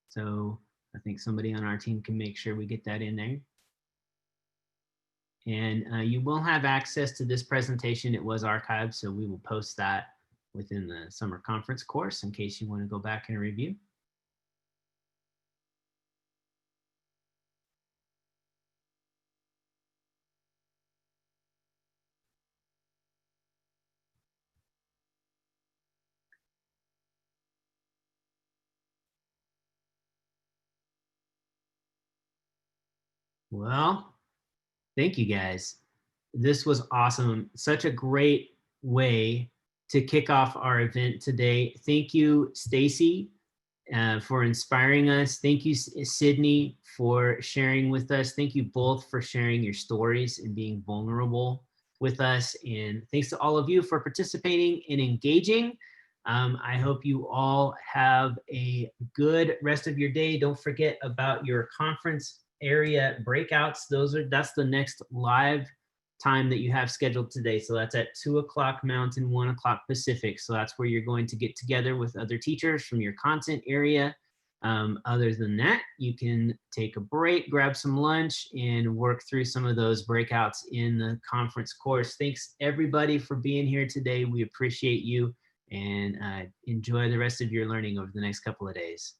So I think somebody on our team can make sure we get that in there. And you will have access to this presentation. It was archived, so we will post that within the summer conference course in case you want to go back and review. Well, thank you guys. This was awesome. Such a great way to kick off our event today. Thank you, Stacy, for inspiring us. Thank you, Sydney, for sharing with us. Thank you both for sharing your stories and being vulnerable with us. And thanks to all of you for participating and engaging. I hope you all have a good rest of your day. Don't forget about your conference area breakouts. That's the next live time that you have scheduled today. So that's at 2 o'clock Mountain, 1 o'clock Pacific. So that's where you're going to get together with other teachers from your content area. Other than that, you can take a break, grab some lunch, and work through some of those breakouts in the conference course. Thanks everybody for being here today. We appreciate you, and enjoy the rest of your learning over the next couple of days.